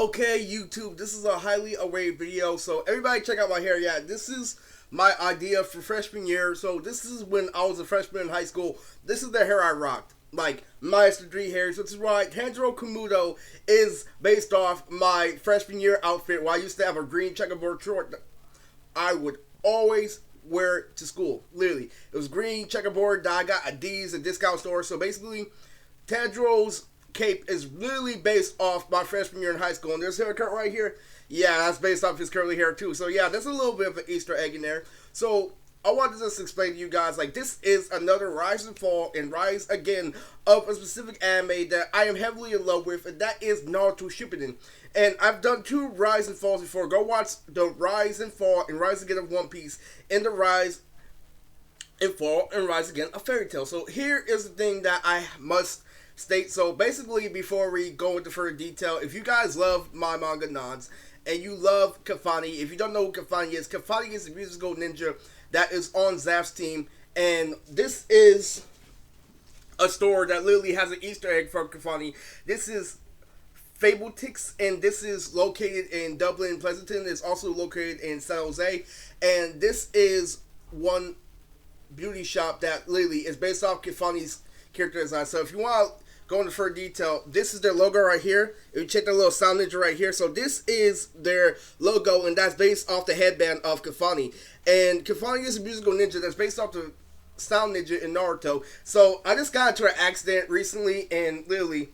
Okay, YouTube, this is a highly awaited video, so everybody check out my hair. Yeah, this is my idea for freshman year. So this is when I was a freshman in high school. This is the hair I rocked, like minus the 3 hairs, which is why Tanjiro Komodo is based off my freshman year outfit, where I used to have a green checkerboard short that I would always wear to school. Literally, it was green checkerboard that I got at D's, a discount store. So basically, Tanjiro's cape is literally based off my freshman year in high school. And there's a haircut right here. Yeah, that's based off his curly hair too. So yeah, there's a little bit of an Easter egg in there. So I wanted to just explain to you guys, like, this is another rise and fall and rise again of a specific anime that I am heavily in love with, and that is Naruto Shippuden. And I've done 2 rise and falls before. Go watch the rise and fall and rise again of One Piece, and the rise and fall and rise again of Fairy Tail. So here is the thing that I must state. So basically, before we go into further detail, if you guys love my manga nods and you love Kafani, if you don't know who Kafani is the musical ninja that is on Zaf's team, and this is a store that literally has an Easter egg from Kafani. This is Fabletix, and this is located in Dublin, Pleasanton. It's also located in San Jose, and this is one beauty shop that literally is based off Kafani's character design. So if you want to go into further detail, this is their logo right here. If you check the little sound ninja right here, so this is their logo, and that's based off the headband of Kafani. And Kafani is a musical ninja that's based off the sound ninja in Naruto. So I just got into an accident recently, and literally,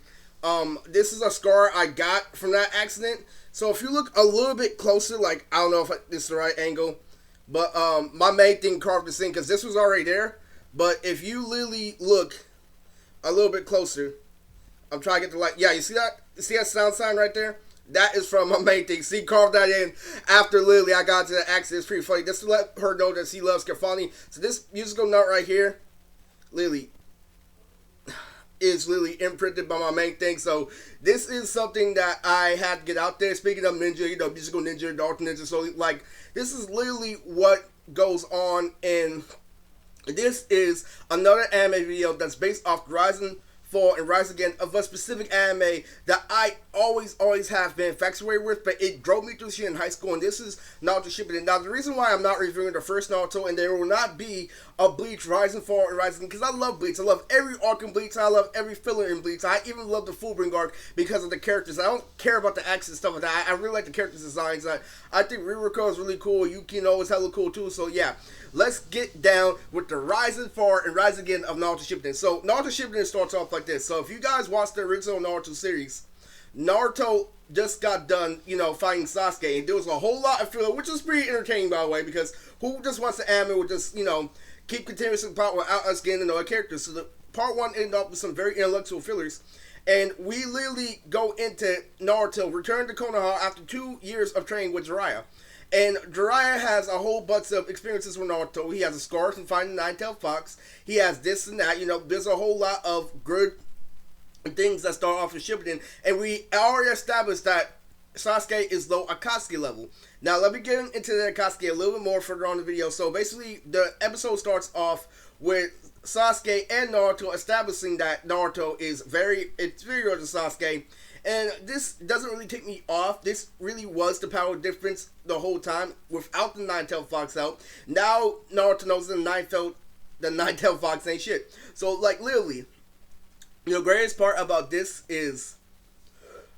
this is a scar I got from that accident. So if you look a little bit closer, like, I don't know if this is the right angle, but my main thing carved this in because this was already there. But if you literally look a little bit closer, I'm trying to get the light. Yeah, you see that? You see that sound sign right there? That is from my main thing. See, carved that in after literally I got into the accident. It's pretty funny. Just to let her know that she loves Kafani. So this musical note right here, literally, is literally imprinted by my main thing. So this is something that I had to get out there. Speaking of ninja, you know, musical ninja, dark ninja. So like, this is literally what goes on, and this is another anime video that's based off Rise and Fall and Rise Again of a specific anime that I always have been infatuated with, but it drove me through shit in high school, and this is Naruto Shippuden. Now, the reason why I'm not reviewing the first Naruto, and there will not be a Bleach, Rise and Fall, and Rise Again, because I love Bleach. I love every arc in Bleach. I love every filler in Bleach. I even love the Fullbring arc because of the characters. I don't care about the action stuff like that. I really like the characters' designs. I think Ririko is really cool. Yukino is hella cool too. So yeah, let's get down with the Rise and Fall and Rise Again of Naruto Shippuden. So Naruto Shippuden starts off like this. So if you guys watched the original Naruto series, Naruto just got done, you know, fighting Sasuke, and there was a whole lot of filler, which was pretty entertaining, by the way, because who just wants to anime with just, you know, keep continuously plot without us getting to know our characters? So the part 1 ended up with some very intellectual fillers, and we literally go into Naruto return to Konoha after 2 years of training with Jiraiya. And Jiraiya has a whole bunch of experiences with Naruto. He has a scar from finding the Nine-Tailed Fox. He has this and that. You know, there's a whole lot of good things that start off in Shippuden. And we already established that Sasuke is low Akatsuki level. Now, let me get into the Akatsuki a little bit more further on the video. So, basically, the episode starts off with Sasuke and Naruto establishing that Naruto is very inferior to Sasuke. And this doesn't really take me off. This really was the power difference the whole time without the Nine-Tailed Fox out. Now, Naruto knows the Nine-Tailed Fox ain't shit. So, like, literally, the greatest part about this is,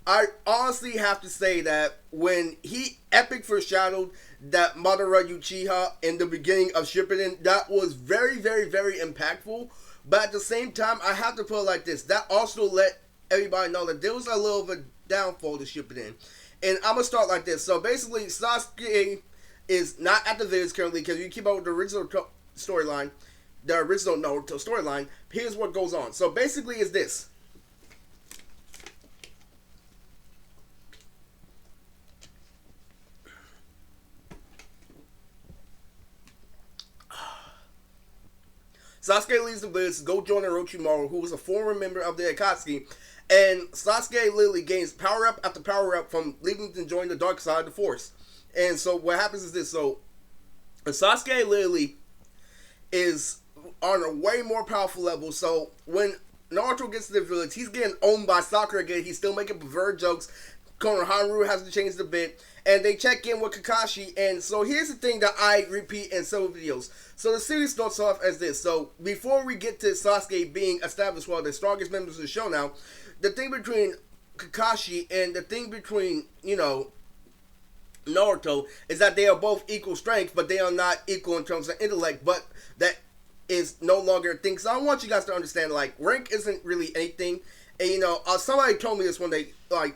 I honestly have to say that when he epic foreshadowed that Madara Uchiha in the beginning of Shippuden, that was very impactful. But at the same time, I have to put it like this. That also let everybody know that there was a little bit of downfall to Shippuden. And I'm going to start like this. So basically, Sasuke is not at the village currently because you keep up with the original storyline. The original Naruto storyline. Here's what goes on. So basically is this. Sasuke leaves the village to go join Orochimaru, who was a former member of the Akatsuki, and Sasuke literally gains power-up after power-up from leaving to join the dark side of the Force. And so what happens is this. So Sasuke literally is on a way more powerful level. So when Naruto gets to the village, he's getting owned by Sakura again. He's still making pervert jokes, Konohamaru hasn't changed a bit, and they check in with Kakashi. And so here's the thing that I repeat in several videos. So the series starts off as this. So before we get to Sasuke being established one of the strongest members of the show now, the thing between Kakashi and the thing between, you know, Naruto is that they are both equal strength, but they are not equal in terms of intellect. But that is no longer a thing. So I want you guys to understand, like, rank isn't really anything. And, you know, somebody told me this one day, like,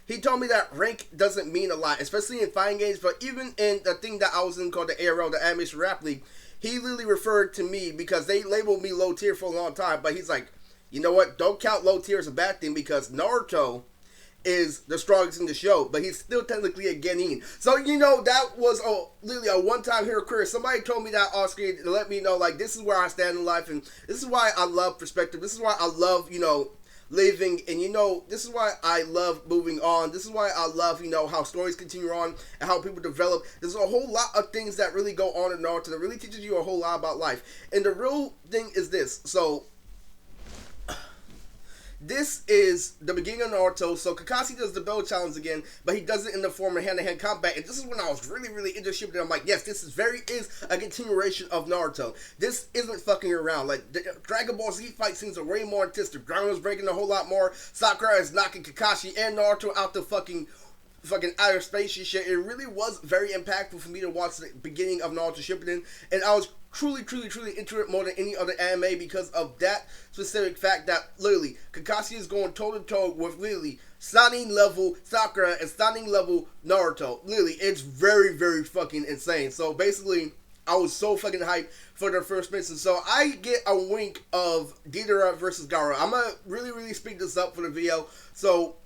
he told me that rank doesn't mean a lot, especially in fighting games, but even in the thing that I was in called the ARL, the Animation Rap League, he literally referred to me because they labeled me low tier for a long time, but he's like, you know what, don't count low tier as a bad thing because Naruto is the strongest in the show, but he's still technically a genin. So, you know, that was literally a one-time hero career. Somebody told me that off screen to let me know, like, this is where I stand in life, and this is why I love perspective. This is why I love, you know, living, and, you know, this is why I love moving on. This is why I love, you know, how stories continue on and how people develop. There's a whole lot of things that really go on in Naruto that really teaches you a whole lot about life. And the real thing is this. So this is the beginning of Naruto. So Kakashi does the bell challenge again, but he does it in the form of hand-to-hand combat. And this is when I was really interested. And I'm like, yes, this is a continuation of Naruto. This isn't fucking around. Like, the Dragon Ball Z fight scenes are way more intense. The ground is breaking a whole lot more. Sakura is knocking Kakashi and Naruto out the fucking outer space and shit. It really was very impactful for me to watch the beginning of Naruto Shippuden, and I was truly into it more than any other anime because of that specific fact that literally Kakashi is going toe to toe with literally Sannin level Sakura and Sannin level Naruto. Literally, it's very fucking insane. So basically, I was so fucking hyped for their first mission. So I get a wink of Deidara versus Gaara. I'm gonna really speed this up for the video. So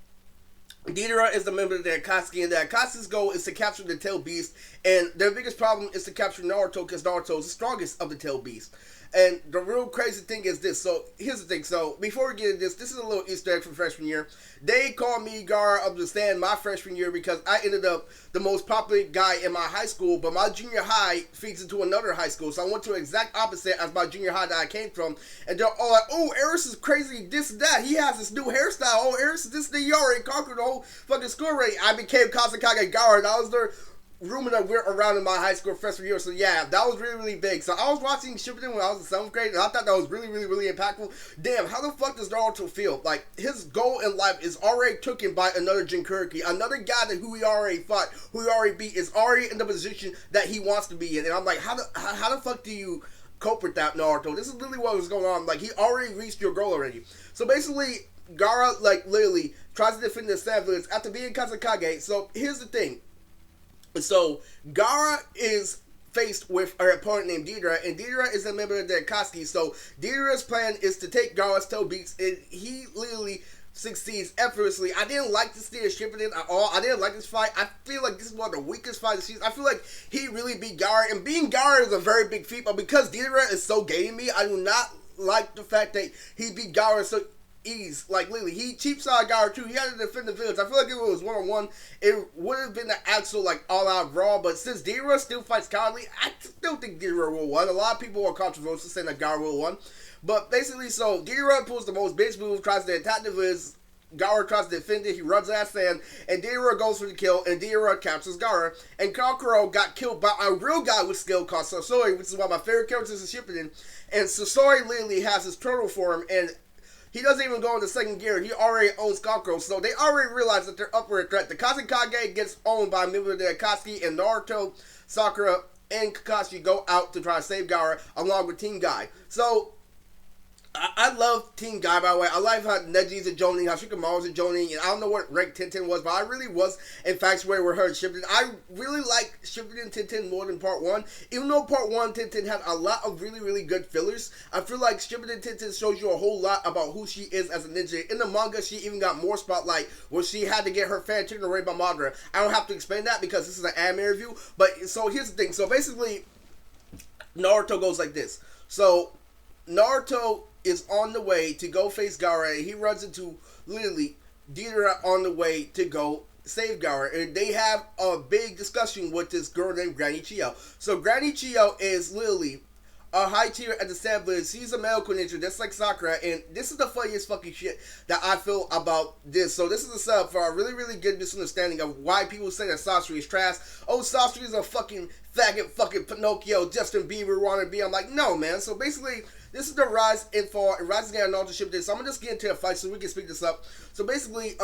Deidara is the member of the Akatsuki, and the Akatsuki's goal is to capture the Tail Beast, and their biggest problem is to capture Naruto, because Naruto is the strongest of the Tail Beast. And the real crazy thing is this. So here's the thing. So before we get into this is a little Easter egg from freshman year. They called me Gaara of the Stand my freshman year because I ended up the most popular guy in my high school, but my junior high feeds into another high school. So I went to the exact opposite as my junior high that I came from. And they're all like, oh, Eris is crazy, this and that. He has this new hairstyle. Oh, Eris is this thing. He already conquered the whole fucking school already. I became Kazekage Gaara, and I was their rumor that went around in my high school freshman year. So yeah, that was really big. So I was watching Shippuden when I was in 7th grade, and I thought that was really impactful. Damn, how the fuck does Naruto feel? Like, his goal in life is already taken by another Jinchuriki. Another guy that who he already fought, who he already beat, is already in the position that he wants to be in. And I'm like, how the fuck do you cope with that, Naruto? This is literally what was going on. Like, he already reached your goal already. So basically, Gaara, like, literally tries to defend the Sand Village after being Kazekage. So here's the thing. So, Gaara is faced with an opponent named Deidara, and Deidara is a member of the Akatsuki. So, Deidara's plan is to take Gaara's Tail Beast, and he literally succeeds effortlessly. I didn't like this Deidara Shippuden at all. I didn't like this fight. I feel like this is one of the weakest fights of the season. I feel like he really beat Gaara, and being Gaara is a very big feat, but because Deidara is so gay to me, I do not like the fact that he beat Gaara so ease. Like, literally, he cheap shot Gaara too. He had to defend the village. I feel like if it was 1-on-1, it would have been the actual, like, all-out brawl. But since Deidara still fights cowardly, I still think Deidara will win. A lot of people are controversial saying that Gaara will win. But basically, so Deidara pulls the most bitch move, tries to attack the village. Gaara tries to defend it. He runs out of sand, and Deidara goes for the kill, and Deidara captures Gaara. And Kankuro got killed by a real guy with skill called Sasori, which is one of my favorite characters in Shippuden. And Sasori literally has his turtle form, and he doesn't even go into second gear. He already owns Kankuro, so they already realize that they're up for a threat. The Kazekage gets owned by a member of the Akatsuki, and Naruto, Sakura, and Kakashi go out to try to save Gaara along with Team Guy. So, I love Team Guy, by the way. I like how Neji's a Jonin, how Shikamaru's a Jonin, and I don't know what rank 10-10 was, but I really was infatuated with her Shippuden. I really like Shippuden 10-10 more than Part 1. Even though Part 1 10-10 had a lot of really good fillers, I feel like Shippuden 10-10 shows you a whole lot about who she is as a ninja. In the manga, she even got more spotlight where she had to get her fan taken away by Madara. I don't have to explain that because this is an anime review, but so here's the thing. So basically, Naruto goes like this. So, Naruto is on the way to go face Gaara, and he runs into literally Deidara on the way to go save Gaara, and they have a big discussion with this girl named Granny Chiyo. So Granny Chiyo is literally a high tier at the Sand Village. She's a medical ninja, just like Sakura, and this is the funniest fucking shit that I feel about this. So this is a setup for a really, really good misunderstanding of why people say that Sasori is trash. Oh, Sasori is a fucking faggot, fucking Pinocchio, Justin Bieber wannabe. I'm like, no, man. So basically, this is the rise and fall, and rise again and Naruto Shippuden. So I'm gonna just get into a fight so we can speed this up. So basically,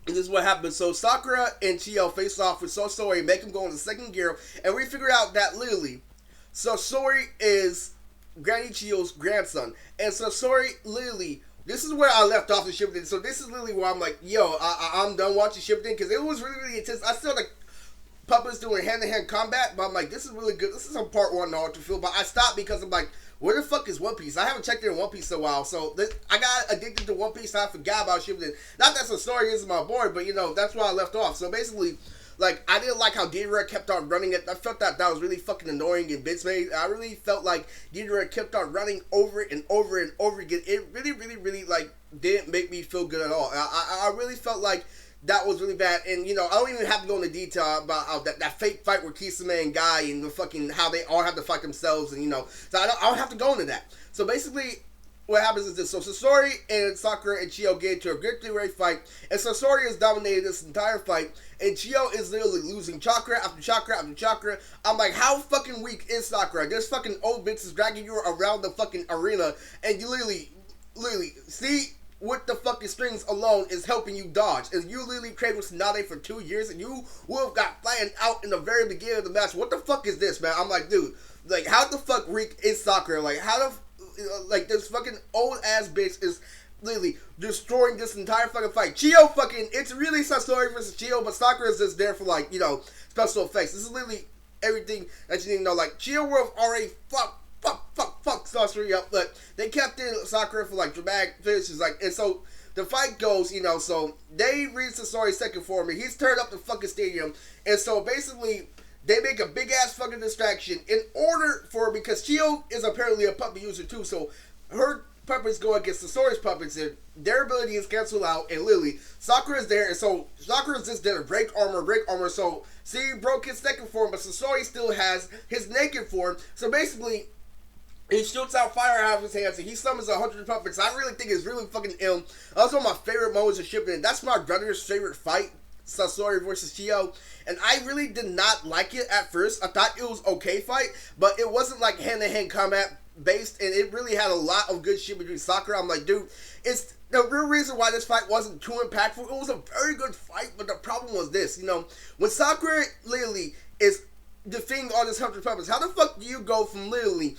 this is what happened. So Sakura and Chio face off with Sasori, make him go into second gear, and we figure out that literally Sasori is Granny Chio's grandson. And Sasori literally, this is where I left off the Shippuden. So this is literally where I'm like, yo, I'm done watching Shippuden because it was really, really intense. I still like puppets doing hand-to-hand combat, but I'm like, this is really good. This is some part one Naruto feel, but I stopped because I'm like, where the fuck is One Piece? I haven't checked in One Piece in a while, so I got addicted to One Piece and I forgot about Shippuden. Not that Sasori is my boy, but you know, that's where I left off. So basically, like, I didn't like how Ghidorah kept on running it. I felt that was really fucking annoying and bitch made. I really felt like Ghidorah kept on running over it and over and over again. It really, really, really, like, didn't make me feel good at all. I really felt like that was really bad. And, you know, I don't even have to go into detail about that fake fight with Kisame and Guy and the fucking, how they all have to fight themselves and, you know. So I don't have to go into that. So basically, what happens is this. So Sasori and Sakura and Chio get into a good three-way fight, and Sasori has dominated this entire fight, and Chio is literally losing chakra after chakra after chakra. I'm like, how fucking weak is Sakura? There's fucking old bitches dragging you around the fucking arena, and you literally see with the fucking strings alone is helping you dodge. And you literally trained with Tsunade for 2 years, and you would have got flying out in the very beginning of the match. What the fuck is this, man? I'm like, dude, like, how the fuck weak is Sakura? Like, how the like, this fucking old ass bitch is literally destroying this entire fucking fight. Chio fucking, it's really Sasori versus Chio, but Sakura is just there for, like, you know, special effects. This is literally everything that you need to know. Like, Chio would have already fuck Sasori up, but they kept in Sakura for, like, dramatic finishes. Like, and so the fight goes, you know, so they reach Sasori's second form, and he's turned up the fucking stadium, and so basically they make a big ass fucking distraction in order for, because Chio is apparently a puppet user too, so her puppets go against Sasori's puppets and their ability is canceled out, and literally Sakura is there, and so Sakura is just there to break armor, so see, broke his second form, but Sasori still has his naked form, so basically he shoots out fire out of his hands and he summons 100 puppets. I really think it's really fucking ill. That's one of my favorite moments of Shippuden. That's my brother's favorite fight, Sasori versus Chio, and I really did not like it at first. I thought it was okay fight, but it wasn't like hand-to-hand combat based, and it really had a lot of good shit between Sakura. I'm like, dude, it's the real reason why this fight wasn't too impactful. It was a very good fight, but the problem was this, you know, when Sakura literally is defeating all these 100 puppets, how the fuck do you go from literally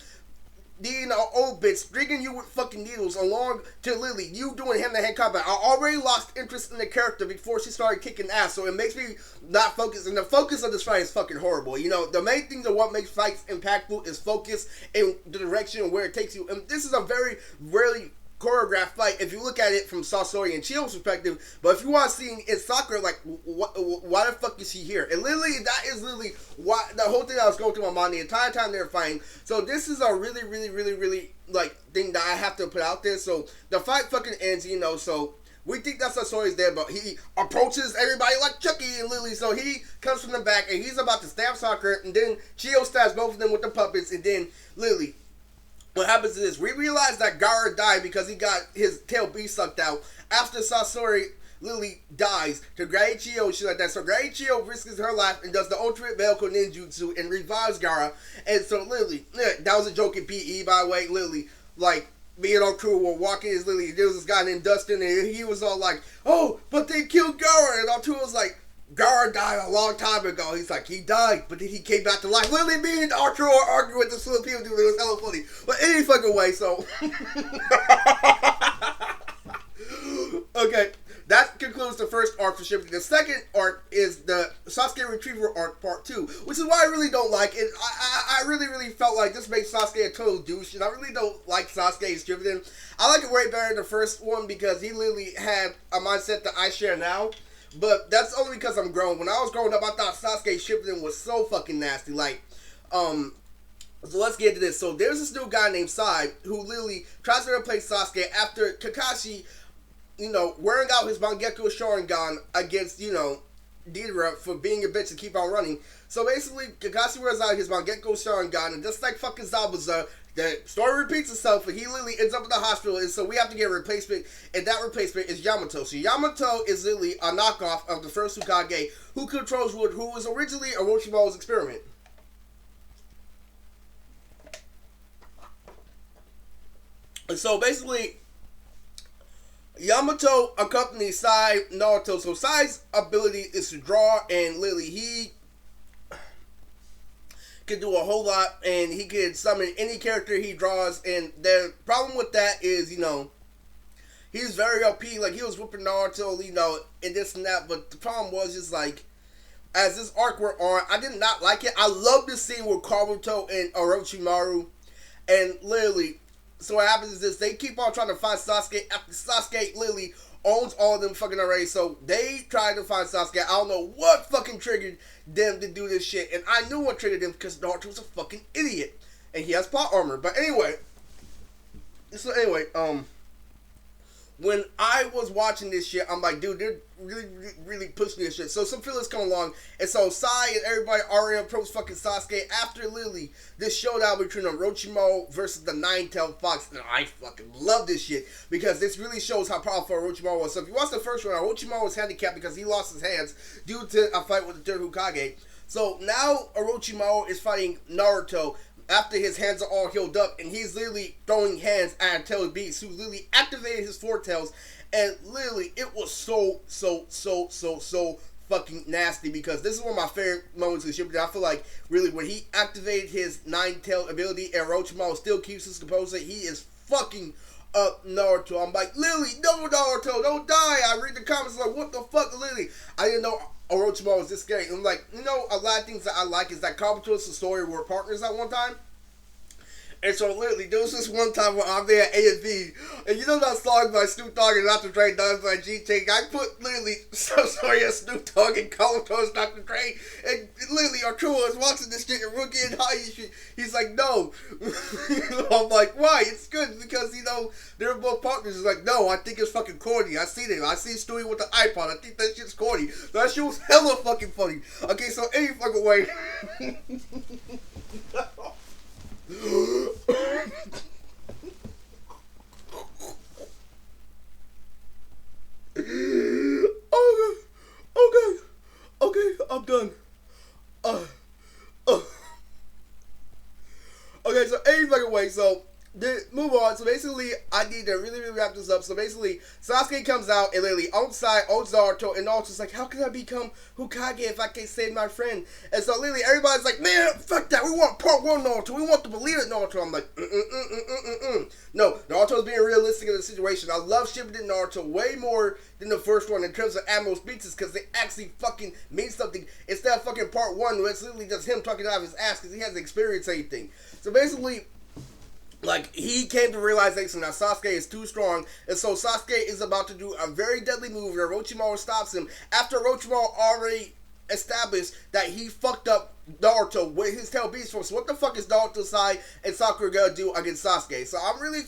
being an old bitch, stringing you with fucking needles along to literally you doing hand-to-hand combat? I already lost interest in the character before she started kicking ass, so it makes me not focus, and the focus of this fight is fucking horrible. You know, the main thing of what makes fights impactful is focus and the direction and where it takes you, and this is a very rarely choreographed fight if you look at it from Sasori and Chio's perspective. But if you want to see in Sakura, like, why the fuck is she here? And literally, that is literally why the whole thing that was going through my mind the entire time they were fighting. So this is a really, really, really, really, like, thing that I have to put out there. So the fight fucking ends, you know, so we think that Sasori's dead, but he approaches everybody like Chucky and Lily. So he comes from the back and he's about to stab Sakura, and then Chio stabs both of them with the puppets, and then Lily, what happens is we realize that Gaara died because he got his tail beast sucked out after Sasori literally dies to Granny Chio and shit like that. So Granny Chio risks her life and does the ultimate medical ninjutsu and revives Gaara. And so literally, that was a joke in PE, by the way. Literally, like, me and our crew were walking, is literally, there was this guy named Dustin, and he was all like, oh, but they killed Gaara. And our crew was like, Gaara died a long time ago. He's like, he died, but then he came back to life. Literally, me and Archer are arguing with this Filipino dude. It was hella funny. But any fucking way, so. Okay, that concludes the first arc for Shippuden. The second arc is the Sasuke Retriever arc part 2, which is why I really don't like it. I really, really felt like this makes Sasuke a total douche, and I really don't like Sasuke's Shippuden. I like it way better than the first one because he literally had a mindset that I share now. But that's only because I'm grown. When I was growing up, I thought Sasuke Shippuden was so fucking nasty. Like, so let's get into this. So there's this new guy named Sai who literally tries to replace Sasuke after Kakashi, you know, wearing out his Mangekyou Sharingan against, you know, Deidara for being a bitch and keep on running. So basically, Kakashi wears out his Mangekyo Sharingan, and just like fucking Zabuza, the story repeats itself, and he literally ends up in the hospital, and so we have to get a replacement, and that replacement is Yamato. So Yamato is literally a knockoff of the first Hokage, who controls wood, who was originally Orochimaru's experiment. And so basically, Yamato accompanies Sai Naruto. So Sai's ability is to draw, and literally he can do a whole lot, and he can summon any character he draws. And the problem with that is, you know, he's very OP. Like, he was whooping Naruto, you know, and this and that. But the problem was just like, as this arc went on, I did not like it. I love this scene with Kabuto and Orochimaru, and literally, so what happens is this: they keep on trying to find Sasuke after Sasuke literally owns all of them fucking already. So they try to find Sasuke. I don't know what fucking triggered them to do this shit, and I knew what triggered them because Naruto was a fucking idiot, and he has plot armor. But anyway, when I was watching this shit, I'm like, dude, they're really pushing this shit. So some fillers come along, and so Sai and everybody already approach fucking Sasuke after literally this showdown between Orochimaru versus the Nine-Tailed Fox. And I fucking love this shit because this really shows how powerful Orochimaru was. So if you watch the first one, Orochimaru was handicapped because he lost his hands due to a fight with the third Hokage. So now Orochimaru is fighting Naruto after his hands are all healed up, and he's literally throwing hands at Tail Beast, who literally activated his four tails, and literally it was so fucking nasty, because this is one of my favorite moments of Shippuden. I feel like really when he activated his nine-tailed ability and Orochimaru still keeps his composure, he is fucking up Naruto. I'm like, literally, no, Naruto, don't die. I read the comments like, what the fuck, literally. I didn't know Orochimaru was this scary. I'm like, you know, a lot of things that I like is that Kabuto is the story were partners at one time. And so literally, there was this one time where I'm there at A&B, and you know that song by Snoop Dogg and Dr. Dre done by G-Take? I put literally, so sorry, Snoop Dogg and Kabuto's Dr. Dre, and literally Arturo is watching this shit and we're getting high and shit. He's like, no. I'm like, why? It's good because, you know, they're both partners. He's like, no, I think it's fucking corny. I see them. I see Stewie with the iPod. I think that shit's corny. So that shit was hella fucking funny. Okay, so any fucking way. Okay, I'm done. Okay, so any fucking way, so move on. So basically, I need to really wrap this up. So basically, Sasuke comes out and literally owns Naruto, and Naruto's like, how can I become Hokage if I can't save my friend? And so literally, everybody's like, man, fuck that. We want part one Naruto. We want to believe it Naruto. I'm like, No, Naruto's being realistic in the situation. I love Shippuden Naruto way more than the first one in terms of Admiral speeches, because they actually fucking mean something instead of fucking part one where it's literally just him talking out of his ass because he hasn't experienced anything. So basically, like, he came to realization that Sasuke is too strong, and so Sasuke is about to do a very deadly move where Orochimaru stops him after Orochimaru already established that he fucked up Naruto with his tail beast force. So what the fuck is Naruto, Sai, and Sakura gonna do against Sasuke? So I'm really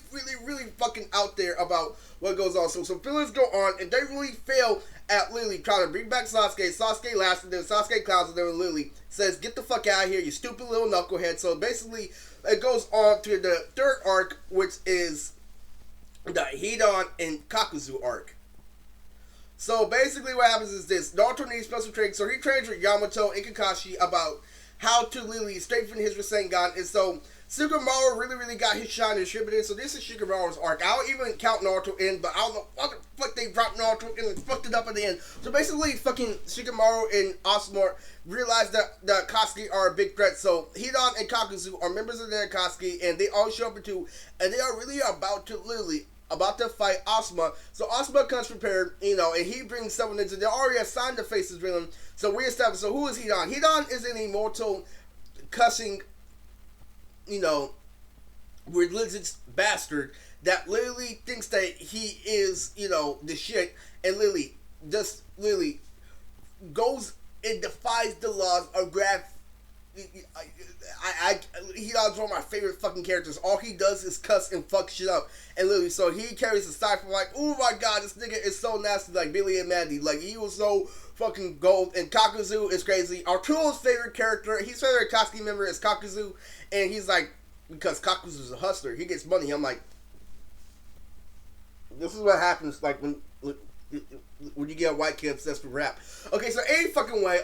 fucking out there about what goes on. So some fillers go on, and they really fail at literally trying to bring back Sasuke. Sasuke laughs, and then Sasuke clowns, and then literally says, get the fuck out of here, you stupid little knucklehead. So basically, it goes on to the third arc, which is the Hidan and Kakuzu arc. So basically what happens is this: Naruto needs special training, so he trains with Yamato and Kakashi about how to literally strengthen his Rasengan. And so Shikamaru really got his shine in Shippuden. So this is Shikamaru's arc. I don't even count Naruto in, but I don't know what the fuck they dropped Naruto in and fucked it up at the end. So basically fucking Shikamaru and Asuma realize that the Akatsuki are a big threat. So Hidan and Kakuzu are members of the Akatsuki, and they all show up into, and they are really about to fight Asuma. So Asuma comes prepared, you know, and he brings someone into. They already assigned the faces villain. So we establish. So who is Hidan? Hidan is an immortal, cussing, you know, religious bastard that literally thinks that he is, you know, the shit, and literally just literally goes and defies the laws of Hidan's one of my favorite fucking characters. All he does is cuss and fuck shit up. And literally, so he carries a style from like, oh my god, this nigga is so nasty, like Billy and Mandy. Like, he was so fucking gold. And Kakuzu is crazy. Arturo's favorite character, his favorite Katsuki member is Kakuzu. And he's like, because Kakuzu's a hustler, he gets money. I'm like, this is what happens, like, when you get a white kid obsessed with rap. Okay, so any fucking way,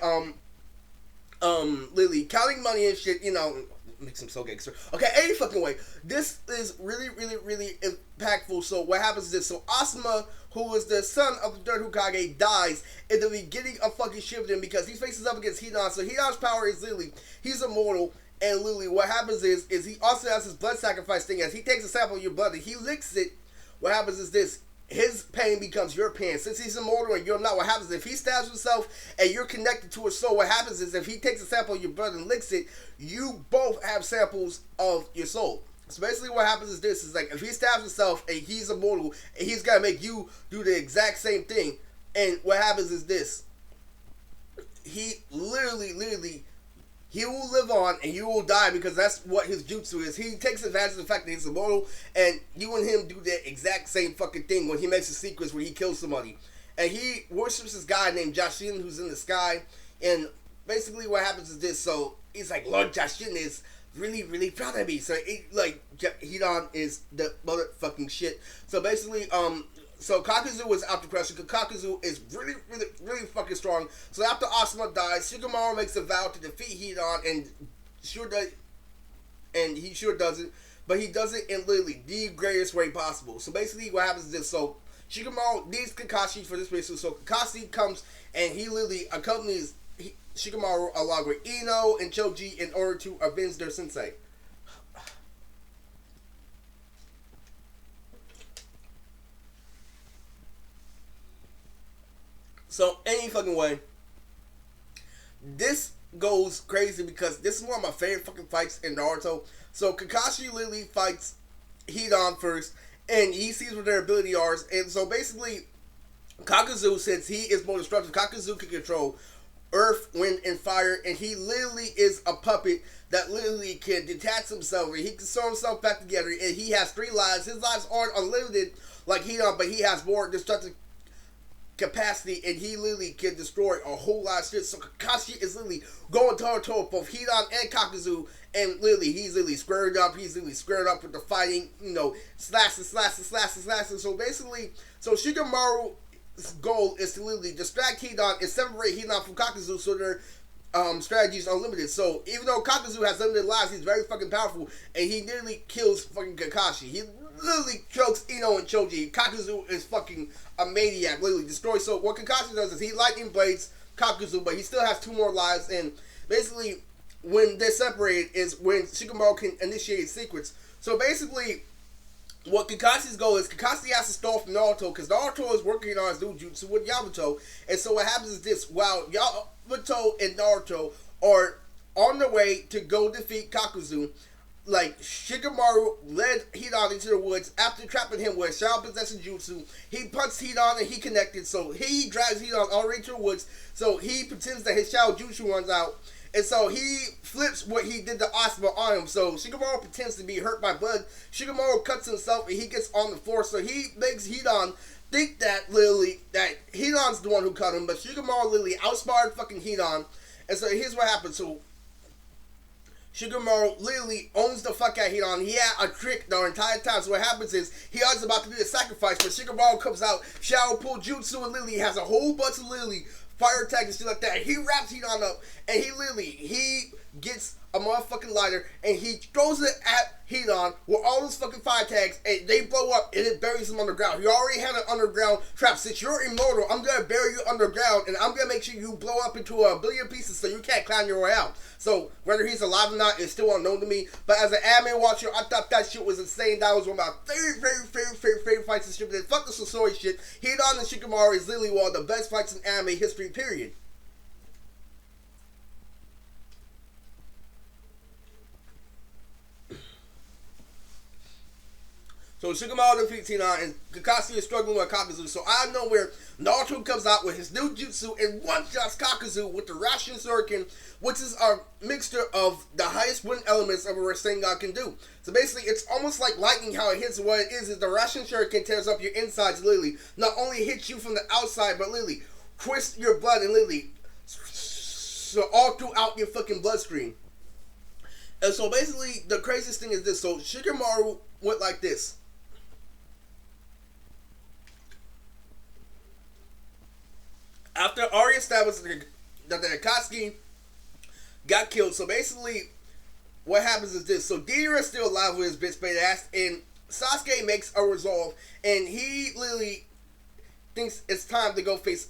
Lily, counting money and shit, you know, makes him so gangster. Okay, any fucking way. This is really, really, really impactful. So what happens is this. So Asuma, who is the son of the third Hokage, dies in the beginning of fucking Shippuden because he faces up against Hidan. So Hidan's power is literally, he's immortal. And literally what happens is he also has his blood sacrifice thing. As he takes a sample of your blood and he licks it, what happens is this. His pain becomes your pain. Since he's immortal and you're not, what happens is if he stabs himself and you're connected to his soul, what happens is if he takes a sample of your blood and licks it, you both have samples of your soul. So basically what happens is this, is like if he stabs himself and he's immortal and he's got to make you do the exact same thing, and what happens is this, he literally, he will live on and you will die because that's what his jutsu is. He takes advantage of the fact that he's immortal and you and him do that exact same fucking thing when he makes a sequence where he kills somebody. And he worships this guy named Jashin who's in the sky. And basically what happens is this. So he's like, Lord Jashin is really, really proud of me. So Hidan is the motherfucking shit. So basically, so Kakuzu is out to crush because Kakuzu is really, really, really fucking strong. So after Asuma dies, Shikamaru makes a vow to defeat Hidan, and he sure does it, but he does it in literally the greatest way possible. So basically, what happens is this: so Shikamaru needs Kakashi for this mission. So Kakashi comes and he literally accompanies Shikamaru along with Ino and Choji in order to avenge their sensei. So, any fucking way, this goes crazy because this is one of my favorite fucking fights in Naruto. So, Kakashi literally fights Hidan first, and he sees what their ability are. And so, basically, Kakuzu, since he is more destructive, Kakuzu can control earth, wind, and fire, and he literally is a puppet that literally can detach himself, and he can sew himself back together, and he has 3 lives. His lives aren't unlimited like Hidan, but he has more destructive capacity, and he literally can destroy a whole lot of shit. So Kakashi is literally going toe to toe with both Hidan and Kakuzu, and literally he's literally squared up. He's literally squared up with the fighting, you know, slashing. So basically, so Shikamaru's goal is to literally distract Hidan and separate Hidan from Kakuzu so their strategies are limited. So even though Kakuzu has limited lives, he's very fucking powerful, and he nearly kills fucking Kakashi. He literally chokes Ino and Choji. Kakuzu is fucking a maniac, literally destroys. So what Kakashi does is he lightning blades Kakuzu, but he still has 2 more lives. And basically, when they're separated is when Shikamaru can initiate secrets. So basically, what Kakashi's goal is, Kakashi has to stall from Naruto because Naruto is working on his new jutsu with Yamato. And so what happens is this: while Yamato and Naruto are on their way to go defeat Kakuzu, like, Shikamaru led Hidan into the woods after trapping him with Shadow Possession Jutsu. He punched Hidan and he connected, so he drags Hidan all the way to the woods. So he pretends that his Shadow Jutsu runs out, and so he flips what he did to Asuma on him. So Shikamaru pretends to be hurt by blood. Shikamaru cuts himself and he gets on the floor, so he makes Hidan think that literally that Hidan's the one who cut him, but Shikamaru literally outsmarted fucking Hidan. And so here's what happens. So Shikamaru literally owns the fuck out of Hidan. He had a trick the entire time. So what happens is, Hidan's about to do the sacrifice, but Shikamaru comes out, Shadow Pull Jutsu, and literally has a whole bunch of literally fire attack and shit like that. He wraps Hidan up, and he gets a motherfucking lighter, and he throws it at Hidan with all those fucking fire tags, and they blow up, and it buries him underground. He already had an underground trap. Since you're immortal, I'm gonna bury you underground, and I'm gonna make sure you blow up into a billion pieces so you can't climb your way out. So whether he's alive or not is still unknown to me. But as an anime watcher, I thought that shit was insane. That was one of my favorite fights in Shippuden. Fuck the Sasori shit. Hidan and Shikamaru is literally one of the best fights in anime history, period. So Shikamaru defeats Tenshinhan, and Kakashi is struggling with Kakuzu. So out of nowhere, Naruto comes out with his new jutsu and one-shots Kakuzu with the Rasen Shuriken, which is a mixture of the highest wind elements of a Rasengan can do. So basically, it's almost like lightning how it hits. What it is the Rasen Shuriken tears up your insides, literally. Not only hits you from the outside, but literally twists your blood and literally so all throughout your fucking bloodstream. And so basically, the craziest thing is this. So Shikamaru went like this. After Ari established that the Akatsuki got killed, so basically, what happens is this. So Deidara is still alive with his bitch bait ass, and Sasuke makes a resolve, and he literally thinks it's time to go face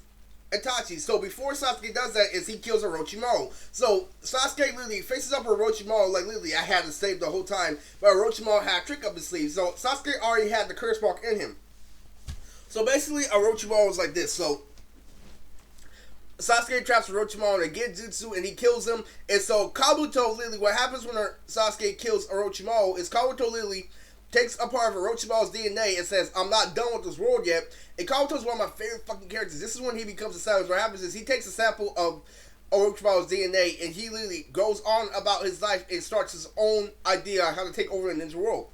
Itachi. So before Sasuke does that, is he kills Orochimaru. So Sasuke literally faces up Orochimaru like literally I had to save the whole time, but Orochimaru had a trick up his sleeve. So Sasuke already had the curse mark in him. So basically, Orochimaru was like this. So Sasuke traps Orochimaru in a Genjutsu and he kills him. And so Kabuto literally, what happens when Sasuke kills Orochimaru is Kabuto literally takes a part of Orochimaru's DNA and says, I'm not done with this world yet. And Kabuto is one of my favorite fucking characters. This is when he becomes a savage. What happens is he takes a sample of Orochimaru's DNA and he literally goes on about his life and starts his own idea on how to take over the ninja world.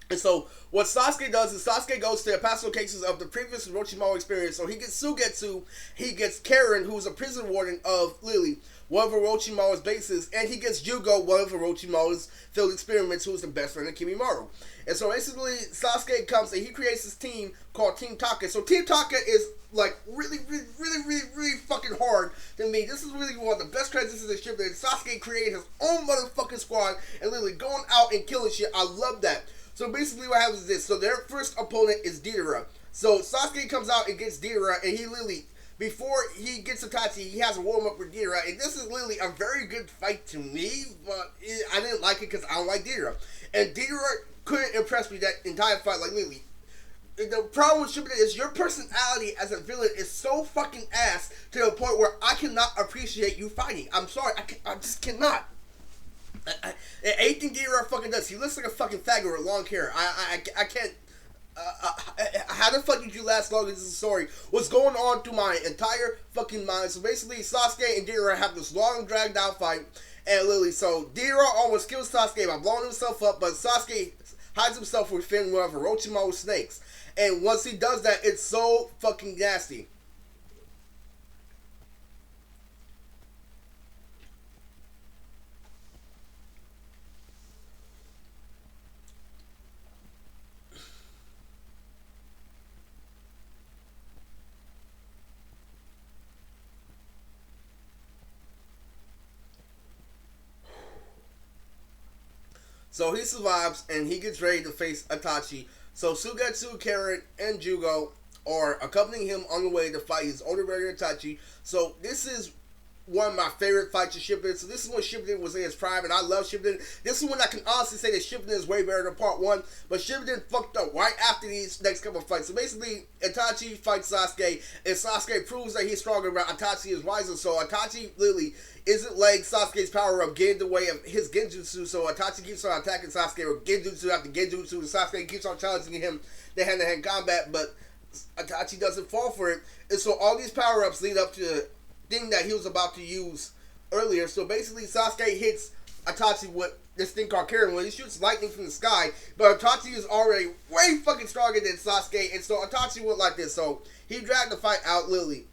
And so, what Sasuke does is Sasuke goes to the past locations of the previous Orochimaru experience. So he gets Sugetsu, he gets Karen, who's a prison warden of Lily, one of Orochimaru's bases, and he gets Yugo, one of Orochimaru's field experiments, who's the best friend of Kimimaro. And so basically, Sasuke comes and he creates this team called Team Taka. So Team Taka is like really fucking hard to me. This is really one of the best transitions in Shippuden. Sasuke created his own motherfucking squad and literally going out and killing shit. I love that. So basically what happens is this. So their first opponent is Deidara. So Sasuke comes out and gets Deidara, and he literally, before he gets Itachi, he has a warm-up with Deidara. And this is literally a very good fight to me, but I didn't like it because I don't like Deidara. And Deidara couldn't impress me that entire fight, like literally. The problem with Shippuden is your personality as a villain is so fucking ass to the point where I cannot appreciate you fighting. I'm sorry, I just cannot. Anything Deidara fucking does, he looks like a fucking faggot with long hair. I can't. How the fuck did you last longer as this story? What's going on through my entire fucking mind? So basically, Sasuke and Deidara have this long, dragged out fight, and literally, so Deidara almost kills Sasuke by blowing himself up, but Sasuke hides himself within one of Orochimaru's snakes, and once he does that, it's so fucking nasty. So he survives and he gets ready to face Itachi. So Sugetsu, Karen, and Jugo are accompanying him on the way to fight his older brother Itachi. So this is one of my favorite fights of Shippuden. So this is when Shippuden was in its prime, and I love Shippuden. This is when I can honestly say that Shippuden is way better than Part 1, but Shippuden fucked up right after these next couple of fights. So basically, Itachi fights Sasuke, and Sasuke proves that he's stronger, but Itachi is wiser. So Itachi literally isn't letting Sasuke's power up get in the way of his Genjutsu, so Itachi keeps on attacking Sasuke with Genjutsu after Genjutsu, and Sasuke keeps on challenging him to hand-to-hand combat, but Itachi doesn't fall for it. And so all these power-ups lead up to the thing that he was about to use earlier. So basically, Sasuke hits Itachi with this thing called Karen, where he shoots lightning from the sky, but Itachi is already way fucking stronger than Sasuke, and so Itachi went like this. So he dragged the fight out literally.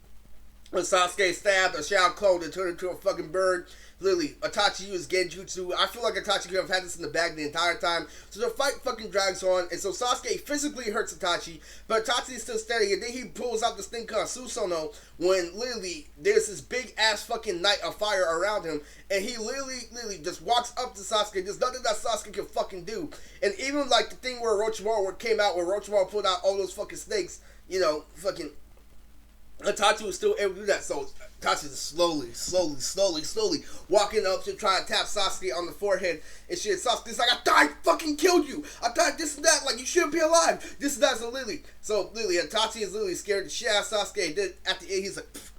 When Sasuke stabbed a Shao Clone and turned into a fucking bird, literally, Itachi used Genjutsu. I feel like Itachi could have had this in the bag the entire time. So the fight fucking drags on, and so Sasuke physically hurts Itachi, but Itachi is still standing, and then he pulls out this thing called Susanoo, when literally there's this big ass fucking night of fire around him, and he literally just walks up to Sasuke. There's nothing that Sasuke can fucking do. And even like the thing where Orochimaru came out, where Orochimaru pulled out all those fucking snakes, you know, fucking Itachi was still able to do that. So Itachi is slowly walking up to try and tap Sasuke on the forehead and shit. Sasuke's like, I fucking killed you. I died this and that. Like, you shouldn't be alive. This and that. So literally, Itachi is literally scared to shit out Sasuke. And then at the end, he's like, pfft,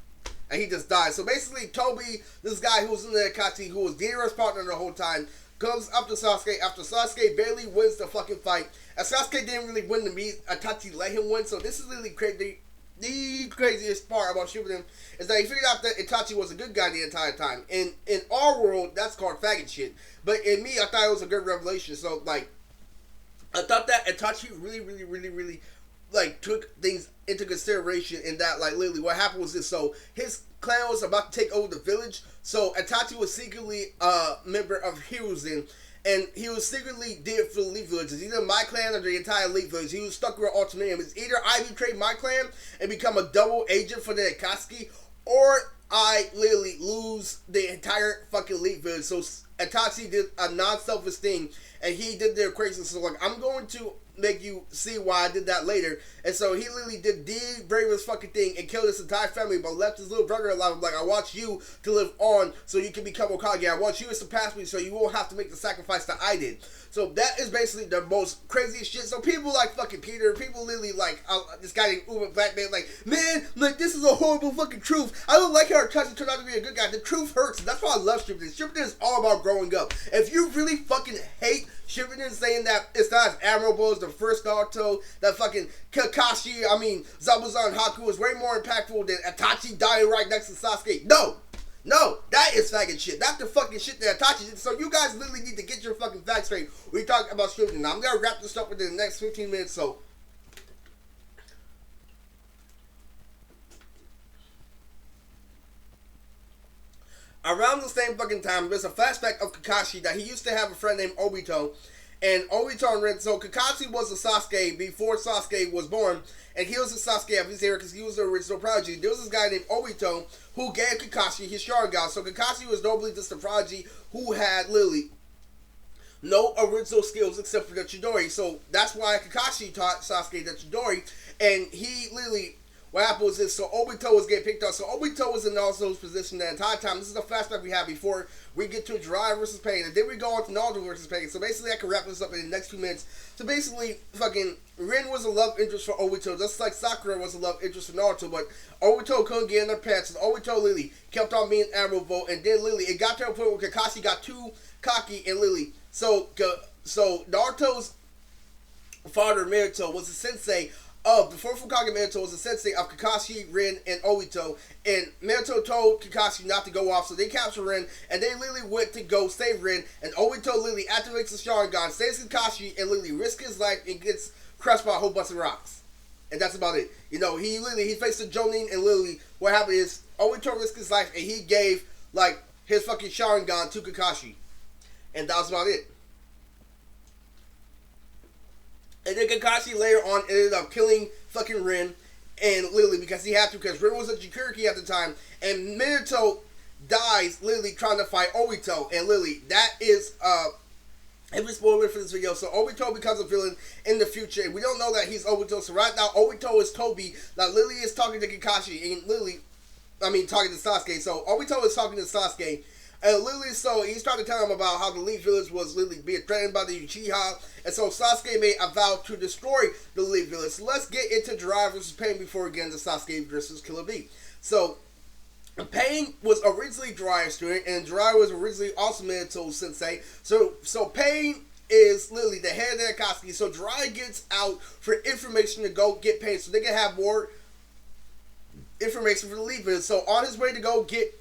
and he just dies. So basically, Toby, this guy who was in the Akatsuki, who was Deidara's partner the whole time, goes up to Sasuke after Sasuke barely wins the fucking fight. And Sasuke didn't really win the meet. Itachi let him win. So this is really crazy. The craziest part about Shippuden is that he figured out that Itachi was a good guy the entire time. In our world, that's called faggot shit. But in me, I thought it was a good revelation. So, like, I thought that Itachi really, like, took things into consideration in that, like, literally, what happened was this. So, his clan was about to take over the village. So, Itachi was secretly a member of Hiruzen. And he was secretly did for the Elite Villages. Either my clan or the entire Elite Village. He was stuck with an ultimatum. It's either I betray my clan and become a double agent for the Akatsuki, or I literally lose the entire fucking Elite Village. So Itachi did a non-selfish thing, and he did the equation. So, like, I'm going to make you see why I did that later. And so he literally did the bravest fucking thing and killed his entire family, but left his little brother alive. Like, I want you to live on so you can become Hokage. I want you to surpass me so you won't have to make the sacrifice that I did. So that is basically the most craziest shit. So people like fucking Peter, people literally like this guy named Uber Black Man, like, man, like, this is a horrible fucking truth. I don't like how Itachi turned out to be a good guy. The truth hurts. And that's why I love Shippuden. Shippuden is all about growing up. If you really fucking hate Shippuden saying that it's not as admirable as the first Naruto, that fucking Kakashi, Zabuza and Haku is way more impactful than Itachi dying right next to Sasuke. No, that is faggot shit. That's the fucking shit that Itachi did. So you guys literally need to get your fucking facts straight. We talk about Shippuden. Now I'm gonna wrap this up within the next 15 minutes. So around the same fucking time, there's a flashback of Kakashi that he used to have a friend named Obito. And Obito and Ren, so Kakashi was a Sasuke before Sasuke was born. And he was a Sasuke of his era because he was the original prodigy. There was this guy named Obito who gave Kakashi his Sharingan. So Kakashi was normally just a prodigy who had literally no original skills except for the Chidori. So that's why Kakashi taught Sasuke the Chidori. And he literally, what happened was this, so Obito was getting picked up. So Obito was in Naruto's position the entire time. This is the flashback we have before we get to Jiraiya versus Pain. And then we go on to Naruto versus Pain. So basically I can wrap this up in the next 2 minutes. So basically, fucking Rin was a love interest for Obito, just like Sakura was a love interest for Naruto. But Obito couldn't get in their pants. And Obito literally kept on being admirable. And then literally it got to a point where Kakashi got too cocky and literally. So Naruto's father, Naruto, was a sensei of the fourth Hokage. Naruto was the sensei of Kakashi, Rin, and Obito. And Naruto told Kakashi not to go off, so they captured Rin, and they literally went to go save Rin. And Obito literally activates the Sharingan, saves Kakashi, and literally risks his life and gets crushed by a whole bunch of rocks. And that's about it. You know, he faced the Jonin, and literally what happened is Obito risked his life, and he gave like his fucking Sharingan to Kakashi. And that was about it. And then Kakashi later on ended up killing fucking Rin, and literally because he had to, because Rin was a Jinchuriki at the time, and Minato dies literally trying to fight Obito, and literally that is every spoiler for this video. So Obito becomes a villain in the future, and we don't know that he's Obito. So right now Obito is Toby that literally is talking to Kakashi, and literally, talking to Sasuke. So Obito is talking to Sasuke. And literally, so he's trying to tell him about how the Elite Village was literally being threatened by the Uchiha. And so Sasuke made a vow to destroy the Elite Village. So let's get into Jiraiya versus Pain before we get into Sasuke versus Killer Bee. So Pain was originally Jiraiya's student, and Jiraiya was originally also Minato's sensei. So Pain is literally the head of the Akatsuki. So Jiraiya gets out for information to go get Pain so they can have more information for the Elite Village. So on his way to go get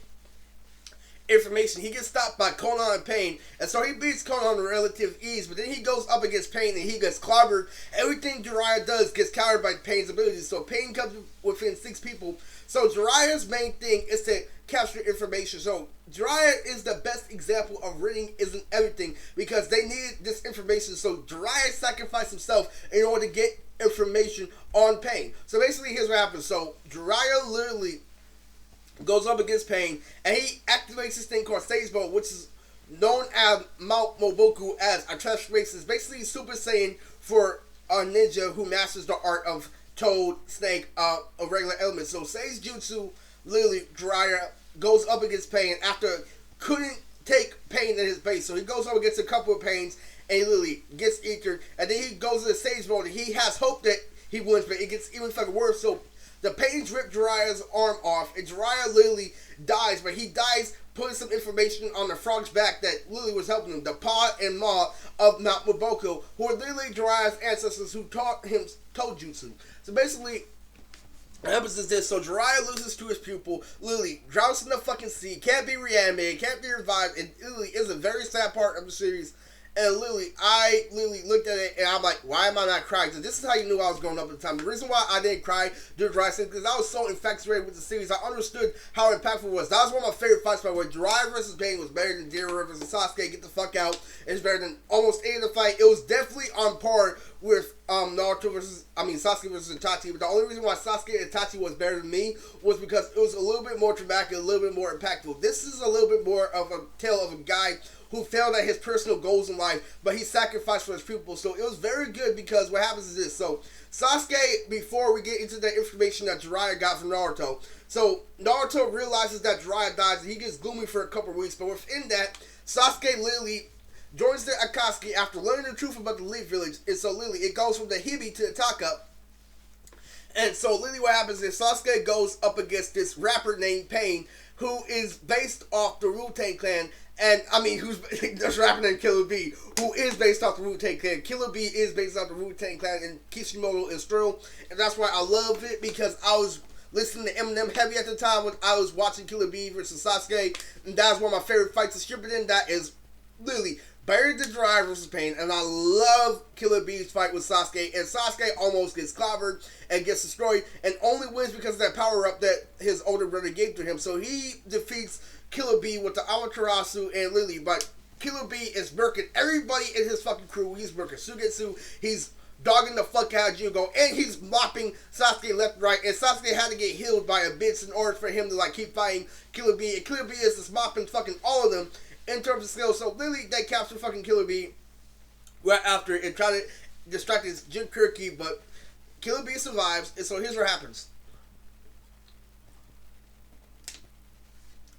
information, he gets stopped by Konan and Pain, and so he beats Konan with relative ease, but then he goes up against Pain and he gets clobbered. Everything Jiraiya does gets countered by Pain's abilities, so Pain comes within 6 people. So Jiraiya's main thing is to capture information. So Jiraiya is the best example of reading isn't everything, because they needed this information, so Jiraiya sacrificed himself in order to get information on Pain. So basically here's what happens. So Jiraiya literally goes up against Pain, and he activates this thing called Sage Mode, which is known as Mount Moboku as a transformation. It's basically Super Saiyan for a ninja who masters the art of Toad, Snake, of regular elements. So Sage Jutsu, literally, Jiraiya goes up against Pain after couldn't take Pain at his base. So he goes up against a couple of Pains, and he literally gets eaten. And then he goes into Sage Mode, and he has hope that he wins, but it gets even fucking worse. So the Pains rip Jiraiya's arm off, and Jiraiya literally dies, but he dies putting some information on the frog's back that literally was helping him, the Pa and Ma of Mount Maboko, who are literally Jiraiya's ancestors who taught him Tojutsu. So basically, what happens is this, so Jiraiya loses to his pupil, literally drowns in the fucking sea, can't be reanimated, can't be revived, and literally is a very sad part of the series. And literally, I literally looked at it and I'm like, why am I not crying? So this is how you knew I was growing up at the time. The reason why I didn't cry during Jiraiya is because I was so infatuated with the series. I understood how impactful it was. That was one of my favorite fights, by the way. Jiraiya versus Pain was better than Jiraiya versus Sasuke. Get the fuck out. It's better than almost any of the fight. It was definitely on par with Sasuke versus Itachi. But the only reason why Sasuke and Itachi was better than me was because it was a little bit more dramatic, a little bit more impactful. This is a little bit more of a tale of a guy who failed at his personal goals in life, but he sacrificed for his pupils. So it was very good because what happens is this. So Sasuke, before we get into the information that Jiraiya got from Naruto, so Naruto realizes that Jiraiya dies and he gets gloomy for a couple of weeks, but within that, Sasuke literally joins the Akatsuki after learning the truth about the Leaf Village, and so literally it goes from the Hibi to the Taka. And so literally what happens is Sasuke goes up against this rapper named Pain, who is based off the Wu-Tang Clan, and who's this rapper named Killer B, who is based off the Wu-Tang Clan. Killer B is based off the Wu-Tang Clan, and Kishimoto is Stro, and that's why I love it, because I was listening to Eminem heavy at the time when I was watching Killer B versus Sasuke, and that's one of my favorite fights of Shippuden. That is literally buried the Jiraiya versus Pain, and I love Killer B's fight with Sasuke, and Sasuke almost gets clobbered and gets destroyed, and only wins because of that power-up that his older brother gave to him. So he defeats Killer B with the Amaterasu and Lily, but Killer B is murking everybody in his fucking crew. He's murking Sugetsu, he's dogging the fuck out of Jugo, and he's mopping Sasuke left and right, and Sasuke had to get healed by a bitch in order for him to keep fighting Killer B, and Killer B is just mopping fucking all of them in terms of skills. So literally they capture fucking Killer B right after and try to distract his Jinchuriki, but Killer B survives, and so here's what happens.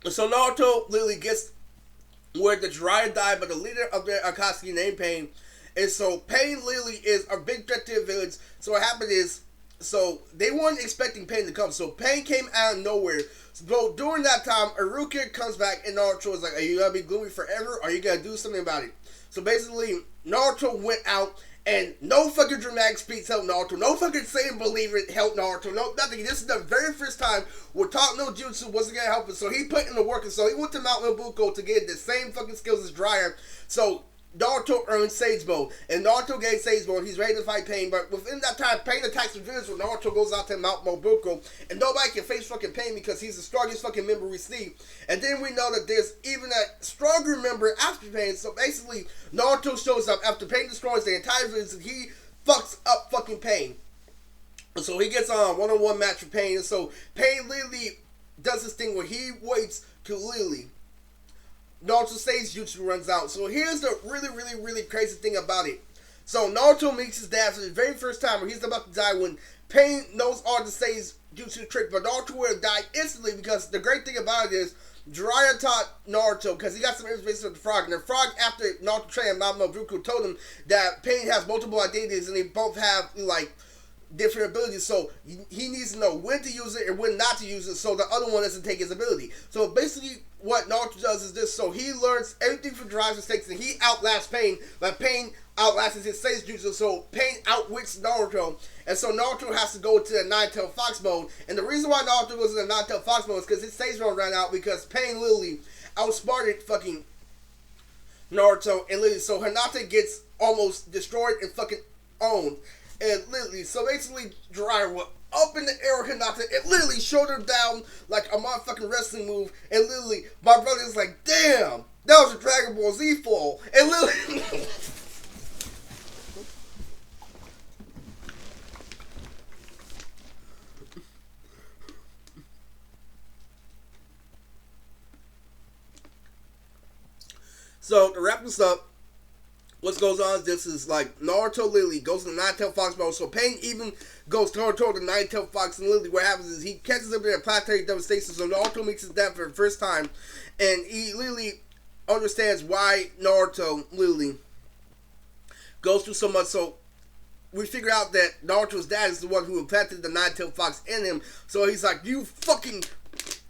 So Naruto literally gets where the Jiraiya died, but the leader of the Akatsuki named Pain. And so Pain literally is a big threat to the village. So what happened is, so they weren't expecting Pain to come. So Pain came out of nowhere. So during that time, Iruka comes back and Naruto is like, are you going to be gloomy forever? Or are you going to do something about it? So basically, Naruto went out and no fucking dramatic speech helped Naruto. No fucking saying believe it helped Naruto. No, nothing. This is the very first time where Talk No Jutsu wasn't going to help him. So he put in the work. And so he went to Mount Nobuko to get the same fucking skills as Jiraiya. So Naruto earned Sage Mode, and Naruto gave Sage Mode. He's ready to fight Pain, but within that time, Pain attacks the village when Naruto goes out to Mount Mobuko, and nobody can face fucking Pain because he's the strongest fucking member we see. And then we know that there's even a stronger member after Pain, so basically, Naruto shows up after Pain destroys the entire village, and he fucks up fucking Pain. So he gets on a one-on-one match with Pain, and so Pain literally does this thing where he waits to literally Naruto's Sage Jutsu runs out. So here's the really crazy thing about it. So Naruto meets his dad for the very first time where he's about to die when Pain knows all the Sage Jutsu tricks, but Naruto would have died instantly because the great thing about it is Jiraiya taught Naruto because he got some information from the frog, and the frog, after Naruto trained Mount Nobuko, told him that Pain has multiple identities and they both have different abilities, so he needs to know when to use it and when not to use it so the other one doesn't take his ability. So basically what Naruto does is this, so he learns everything from Jiraiya's mistakes and he outlasts Pain, but Pain outlasts his Sage Jutsu, so Pain outwits Naruto, and so Naruto has to go to the Nine-Tailed Fox mode, and the reason why Naruto goes in the Nine-Tailed Fox mode is because his Sage mode ran out because Pain literally outsmarted fucking Naruto, and literally, so Hinata gets almost destroyed and fucking owned. And literally, so basically, Jiraiya went up in the air with Hinata and literally shoulder down like a motherfucking wrestling move. And literally, my brother's like, damn, that was a Dragon Ball Z fall. And literally, so to wrap this up, what goes on is this is like Naruto literally goes to the Nine-Tailed Fox mode. So Pain even goes toward the Nine-Tailed Fox, and literally what happens is he catches him in a planetary devastation. So Naruto meets his dad for the first time, and he literally understands why Naruto literally goes through so much. So we figure out that Naruto's dad is the one who implanted the nine-tailed fox in him. So he's like, you fucking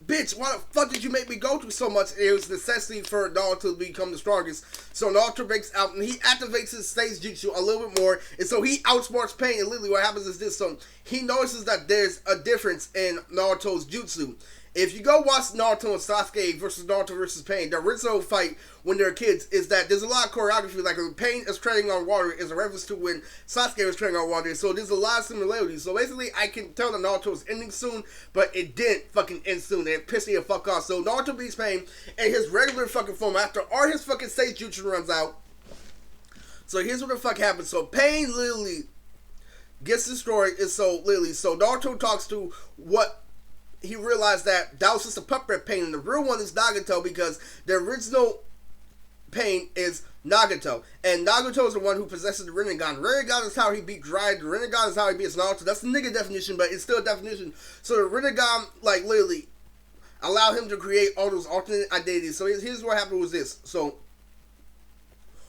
bitch, why the fuck did you make me go through so much? It was necessity for Naruto to become the strongest. So Naruto breaks out and he activates his stage jutsu a little bit more. And so he outsmarts Pain. And literally what happens is this. So he notices that there's a difference in Naruto's jutsu. If you go watch Naruto and Sasuke versus Naruto versus Pain, the original fight when they're kids is that there's a lot of choreography. Like when Pain is treading on water is a reference to when Sasuke was treading on water. So there's a lot of similarities. So basically, I can tell that Naruto is ending soon, but it didn't fucking end soon. And it pissed me the fuck off. So Naruto beats Pain in his regular fucking form after all his fucking stage jutsu runs out. So here's what the fuck happens. So Pain literally gets destroyed. And so literally, so Naruto talks to what he realized that was just a puppet Pain, and the real one is Nagato, because the original Pain is Nagato, and Nagato is the one who possesses the Rinnegan. Rinnegan is how he beat Jiraiya. The Rinnegan is how he beats Naruto. That's the nigga definition, but it's still a definition. So the Rinnegan, like, literally allow him to create all those alternate identities. So here's what happened was this. So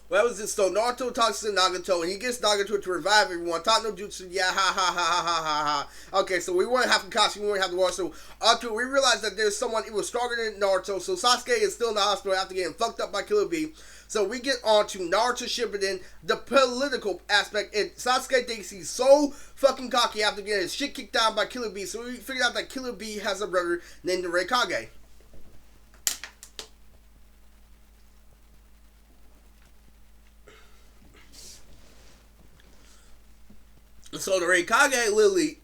what was this? So Naruto talks to Nagato, and he gets Nagato to revive everyone. Talk no jutsu, yeah, ha ha ha ha ha ha ha. Okay, so we want to have Kakashi, we want to have the war. So after we realized that there's someone even stronger than Naruto. So Sasuke is still in the hospital after getting fucked up by Killer Bee. So we get on to Naruto Shippuden, the political aspect. And Sasuke thinks he's so fucking cocky after getting his shit kicked down by Killer Bee. So we figured out that Killer Bee has a brother named the Raikage. So the Raikage literally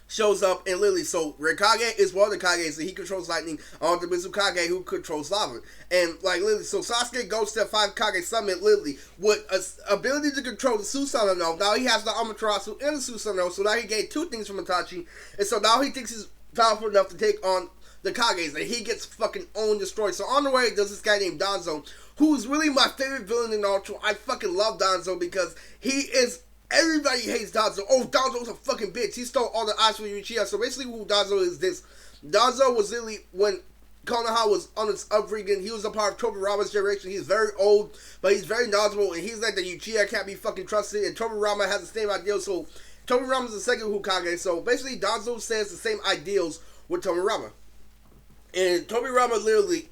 shows up, and literally, so Raikage is one of the Kages, and he controls lightning, on the Mizukage who controls lava. And like literally, so Sasuke goes to the 5 Kage summit literally with a ability to control the Susanoo. Now he has the Amaterasu and the Susanoo, so now he gained 2 things from Itachi, and so now he thinks he's powerful enough to take on the Kages, and he gets fucking owned, destroyed. So on the way, there's this guy named Danzo, who's really my favorite villain in Naruto. I fucking love Danzo because he is. Everybody hates Danzo. Oh, Danzo's a fucking bitch. He stole all the eyes from Uchiha. So basically who Danzo is this. Danzo was literally, when Konoha was on its upbringing, he was a part of Tobirama's generation. He's very old, but he's very knowledgeable, and he's like the Uchiha can't be fucking trusted, and Tobirama has the same ideals. So Tobirama's the second Hokage. So basically Danzo says the same ideals with Tobirama. And Tobirama literally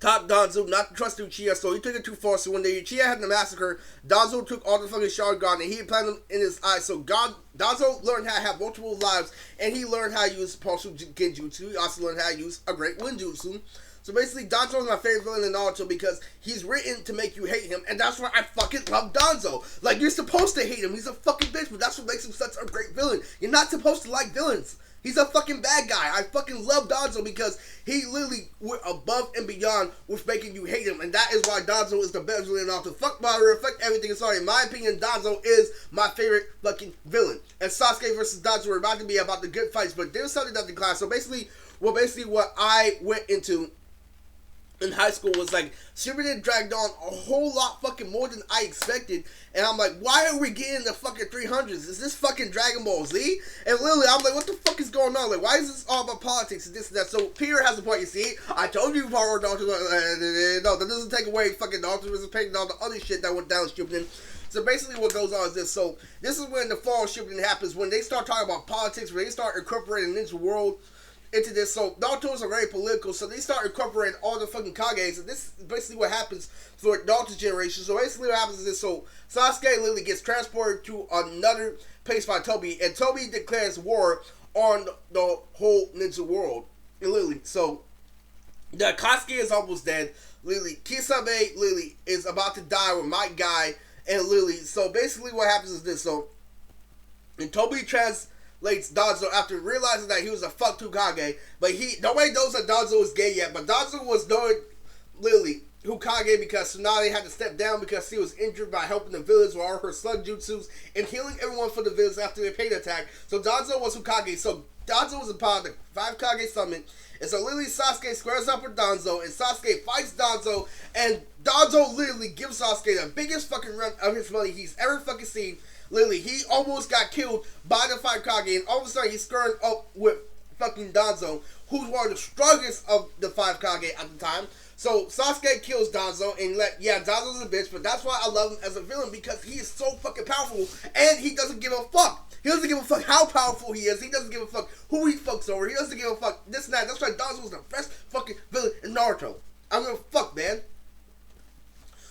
taught Danzo not to trust Uchiha, so he took it too far. So when the Uchiha had the massacre, Danzo took all the fucking Sharingan and he implanted them in his eyes. So Danzo learned how to have multiple lives, and he learned how to use partial genjutsu. He also learned how to use a great Winjutsu. So basically, Danzo is my favorite villain in Naruto because he's written to make you hate him, and that's why I fucking love Danzo. Like, you're supposed to hate him. He's a fucking bitch, but that's what makes him such a great villain. You're not supposed to like villains. He's a fucking bad guy. I fucking love Danzo because he literally went above and beyond with making you hate him. And that is why Danzo is the best villain off the fuck Madara, fuck everything. Sorry, in my opinion, Danzo is my favorite fucking villain. And Sasuke versus Danzo reminded me about the good fights, but there's something that declined. So basically what I went into in high school was like, Shippuden dragged on a whole lot fucking more than I expected, and I'm like, why are we getting the fucking 300s? Is this fucking Dragon Ball Z? And literally, I'm like, what the fuck is going on? Like, why is this all about politics and this and that? So Peter has a point. You see, I told you before, no, that doesn't take away fucking Naruto versus Pain and all the other shit that went down in Shippuden. So basically what goes on is this. So this is when the fall of Shippuden happens, when they start talking about politics, when they start incorporating Ninja World into this. So Naruto's are very political, so they start incorporating all the fucking Kages, and this is basically what happens for Naruto's generation. So basically what happens is this. So Sasuke literally gets transported to another place by Toby, and Toby declares war on the whole ninja world. And literally, so the Akatsuki is almost dead. Literally, Kisame literally is about to die with my guy, and literally, so basically what happens is this. So, and Toby translates Danzo after realizing that he was a fuck Hokage, but nobody knows that Danzo is gay yet, but Danzo was knowing literally Hokage because Tsunade had to step down because he was injured by helping the village with all her slug jutsus and healing everyone for the village after their pain attack. So Danzo was Hokage. So Danzo was a part of the 5 Kage summit, and so literally Sasuke squares up with Danzo, and Sasuke fights Danzo, and Danzo literally gives Sasuke the biggest fucking run of his money he's ever fucking seen. Literally, he almost got killed by the 5 Kage, and all of a sudden he's squaring up with fucking Danzo, who's one of the strongest of the 5 Kage at the time. So Sasuke kills Danzo, and Danzo's a bitch, but that's why I love him as a villain, because he is so fucking powerful, and he doesn't give a fuck. He doesn't give a fuck how powerful he is. He doesn't give a fuck who he fucks over. He doesn't give a fuck this and that. That's why Danzo was the best fucking villain in Naruto. I don't give a fuck, man.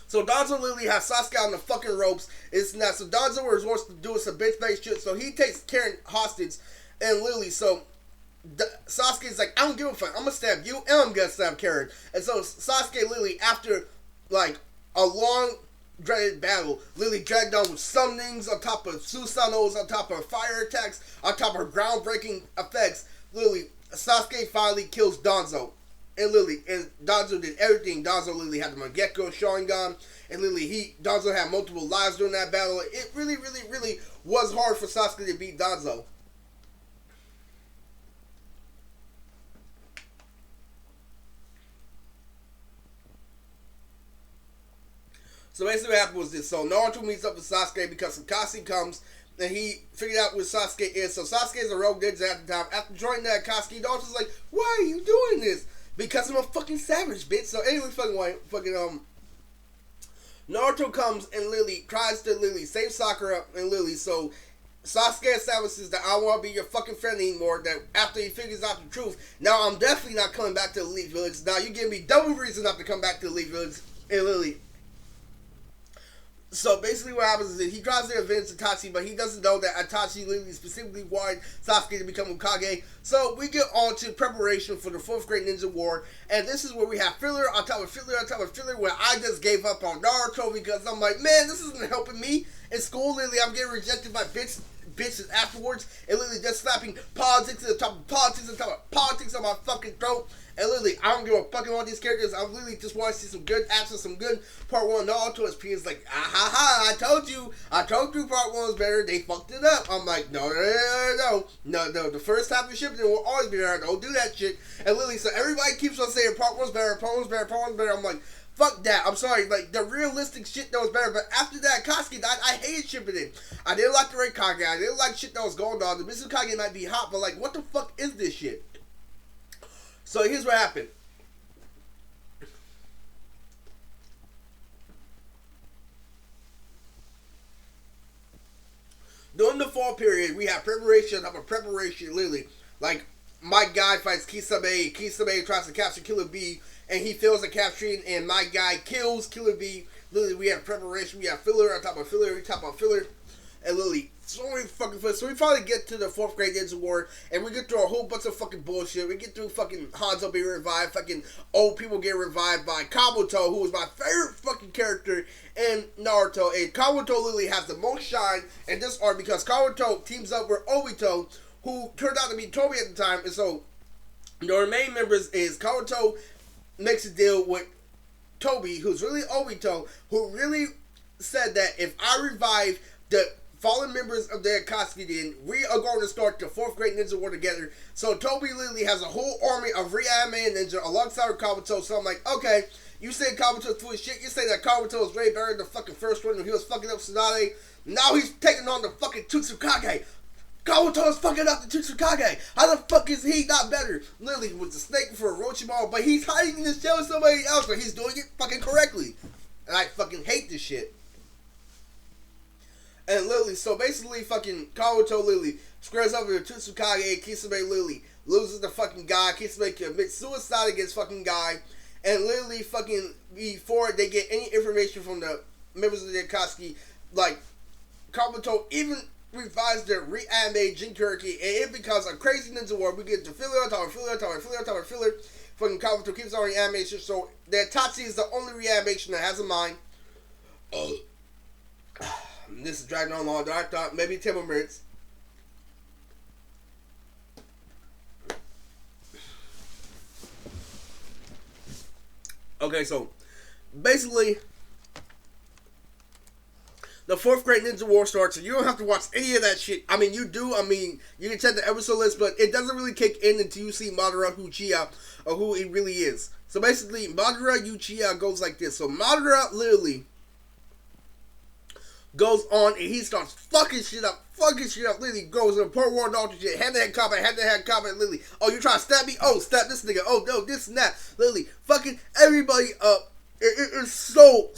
So Danzo literally has Sasuke on the fucking ropes. It's not. So Danzo wants to do some bitch face shit. So he takes Karen hostage, and literally, so Sasuke's like, I don't give a fuck. I'm gonna stab you, and I'm gonna stab Karen. And so Sasuke literally, after like a long dreaded battle, literally dragged on with summonings on top of Susanos, on top of fire attacks, on top of groundbreaking effects. Literally, Sasuke finally kills Danzo. And Danzo did everything. Danzo literally had the Mangekyo Sharingan, and literally Danzo had multiple lives during that battle. It really, really, really was hard for Sasuke to beat Danzo. So basically what happened was this. So Naruto meets up with Sasuke because Kakashi comes, and he figured out what Sasuke is. So Sasuke is a rogue ninja at the time. After joining that Kakashi, Naruto's like, why are you doing this? Because I'm a fucking savage, bitch. So anyway, Naruto comes and literally tries to literally save Sakura, and literally, so Sasuke establishes that I won't be your fucking friend anymore. That after he figures out the truth, now I'm definitely not coming back to the Elite Village. Now you give me double reason not to come back to the Elite Village, and literally. So basically what happens is that he tries to avenge Itachi, but he doesn't know that Itachi literally specifically wanted Sasuke to become Hokage. So we get on to preparation for the 4th Great Ninja War, and this is where we have filler on top of filler on top of filler, where I just gave up on Naruto because I'm like, man, this isn't helping me. In school, literally, I'm getting rejected by bitches afterwards, and literally just slapping politics on top of politics on top of politics on my fucking throat. And literally, I don't give a fucking about these characters. I literally just want to see some good action, some good part 1 Naruto. It's like, I told you part 1 was better. They fucked it up. I'm like, no, the first half of Shippuden will always be better. Don't do that shit. And literally, so everybody keeps on saying part 1's better, part 1's better, part 1's better. I'm like, fuck that. I'm sorry. Like, the realistic shit that was better. But after that, Kasuke died. I hated Shippuden. I didn't like the Raikage. I didn't like shit that was going on. The Mizukage might be hot, but like, what the fuck is this shit? So here's what happened. During the fall period, we have preparation of a preparation, literally. Like, my guy fights Kisame. Kisame tries to capture Killer Bee, and he fails at capturing, and my guy kills Killer Bee. Literally, we have preparation. We have filler on top of filler, on top of filler. And literally, so many fucking fun. So we finally get to the 4th Great Ninja War, and we get through a whole bunch of fucking bullshit. We get through fucking Hanzo being revived, fucking old people get revived by Kabuto, who was my favorite fucking character in Naruto. And Kabuto literally has the most shine in this arc because Kabuto teams up with Obito, who turned out to be Toby at the time. And so the remaining members is Kabuto makes a deal with Toby, who's really Obito, who really said that if I revive the fallen members of the Akatsuki Den, we are going to start the 4th Great Ninja War together. So Toby literally has a whole army of reanimated ninja alongside with Kabuto. So I'm like, okay, you say Kabuto's full of shit. You say that Kabuto was way better than the fucking first one when he was fucking up Tsunade. Now he's taking on the fucking Tsutsukage. Kabuto is fucking up the Tsutsukage. How the fuck is he not better? Literally with the snake for Orochimaru, but he's hiding in the shell with somebody else, but he's doing it fucking correctly. And I fucking hate this shit. And literally, so basically, fucking Kabuto literally squares up with the Tsutsukage. Kisame literally loses the fucking guy. Kisame commits suicide against fucking guy. And literally, fucking before they get any information from the members of the Akatsuki, like Kabuto even revives their reanimated Jinchuriki, and it becomes a crazy ninja war. We get to filler on top of filler on top of filler on top of filler. Fucking Kabuto keeps on reanimation, so the Itachi is the only reanimation that has a mind. This is dragging on longer than I thought. Maybe 10 more minutes. Okay, so basically, the 4th Great Ninja War starts, and you don't have to watch any of that shit. I mean, you do. I mean, you can check the episode list, but it doesn't really kick in until you see Madara Uchiha, or who he really is. So basically, Madara Uchiha goes like this. So Madara literally goes on and he starts fucking shit up. Literally goes in Port War Naruto shit. Hand-to-hand combat, literally. Oh, you trying to stab me? Oh, stab this nigga. Oh, no, this and that. Literally, fucking everybody up. It's so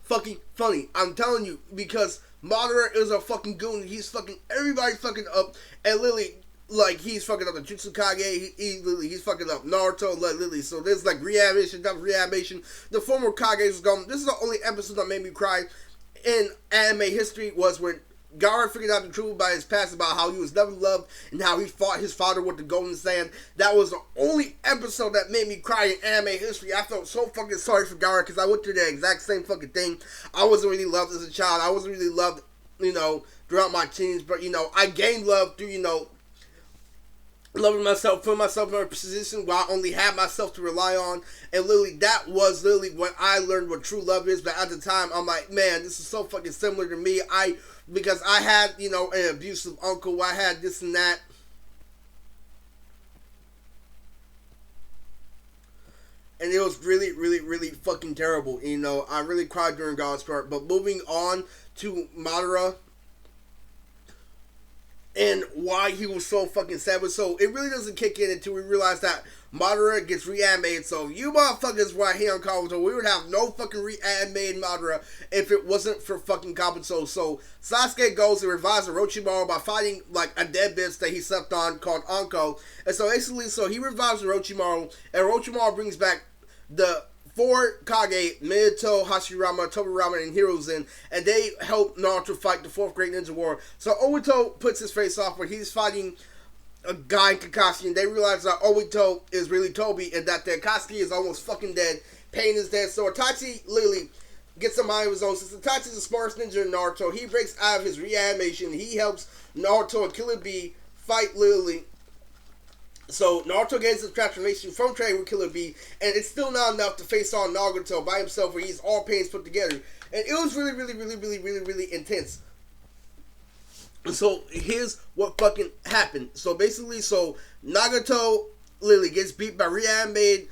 fucking funny. I'm telling you, because Madara is a fucking goon. He's fucking everybody fucking up, and literally, like, he's fucking up the Jutsu Kage. He's fucking up Naruto, like, literally. So there's like reanimation. The former Kage was gone. This is the only episode that made me cry in anime history, was when Gaara figured out the truth about his past, about how he was never loved and how he fought his father with the golden sand. That was the only episode that made me cry in anime history. I felt so fucking sorry for Gaara, because I went through the exact same fucking thing. I wasn't really loved as a child. I wasn't really loved, throughout my teens. But, I gained love through, loving myself, putting myself in a position where I only had myself to rely on. And literally, that was literally when I learned what true love is. But at the time, I'm like, man, this is so fucking similar to me. Because I had, an abusive uncle. I had this and that. And it was really, really, really fucking terrible. I really cried during God's part. But moving on to Madara and why he was so fucking sad. So it really doesn't kick in until we realize that Madara gets reanimated. So you motherfuckers right here on Kabuto, we would have no fucking reanimated Madara if it wasn't for fucking Kabuto. So Sasuke goes and revives Orochimaru by fighting like a dead bitch that he slept on called Anko. And so basically, he revives Orochimaru, and Orochimaru brings back the 4 Kage, Minato, Hashirama, Tobirama, and Hiruzen, and they help Naruto fight the 4th Great Ninja War. So Obito puts his face off where he's fighting a guy in Kakashi, and they realize that Obito is really Tobi, and that Kakashi is almost fucking dead. Pain is dead. So Itachi literally gets a mind of his own. Since Itachi's the smartest ninja in Naruto, he breaks out of his reanimation. He helps Naruto and Killer Bee fight literally. So Naruto gets his transformation from training with Killer Bee, and it's still not enough to face on Nagato by himself, where he's all pains put together. And it was really, really, really, really, really, really intense. So here's what fucking happened. So basically, Nagato literally gets beat by reanimated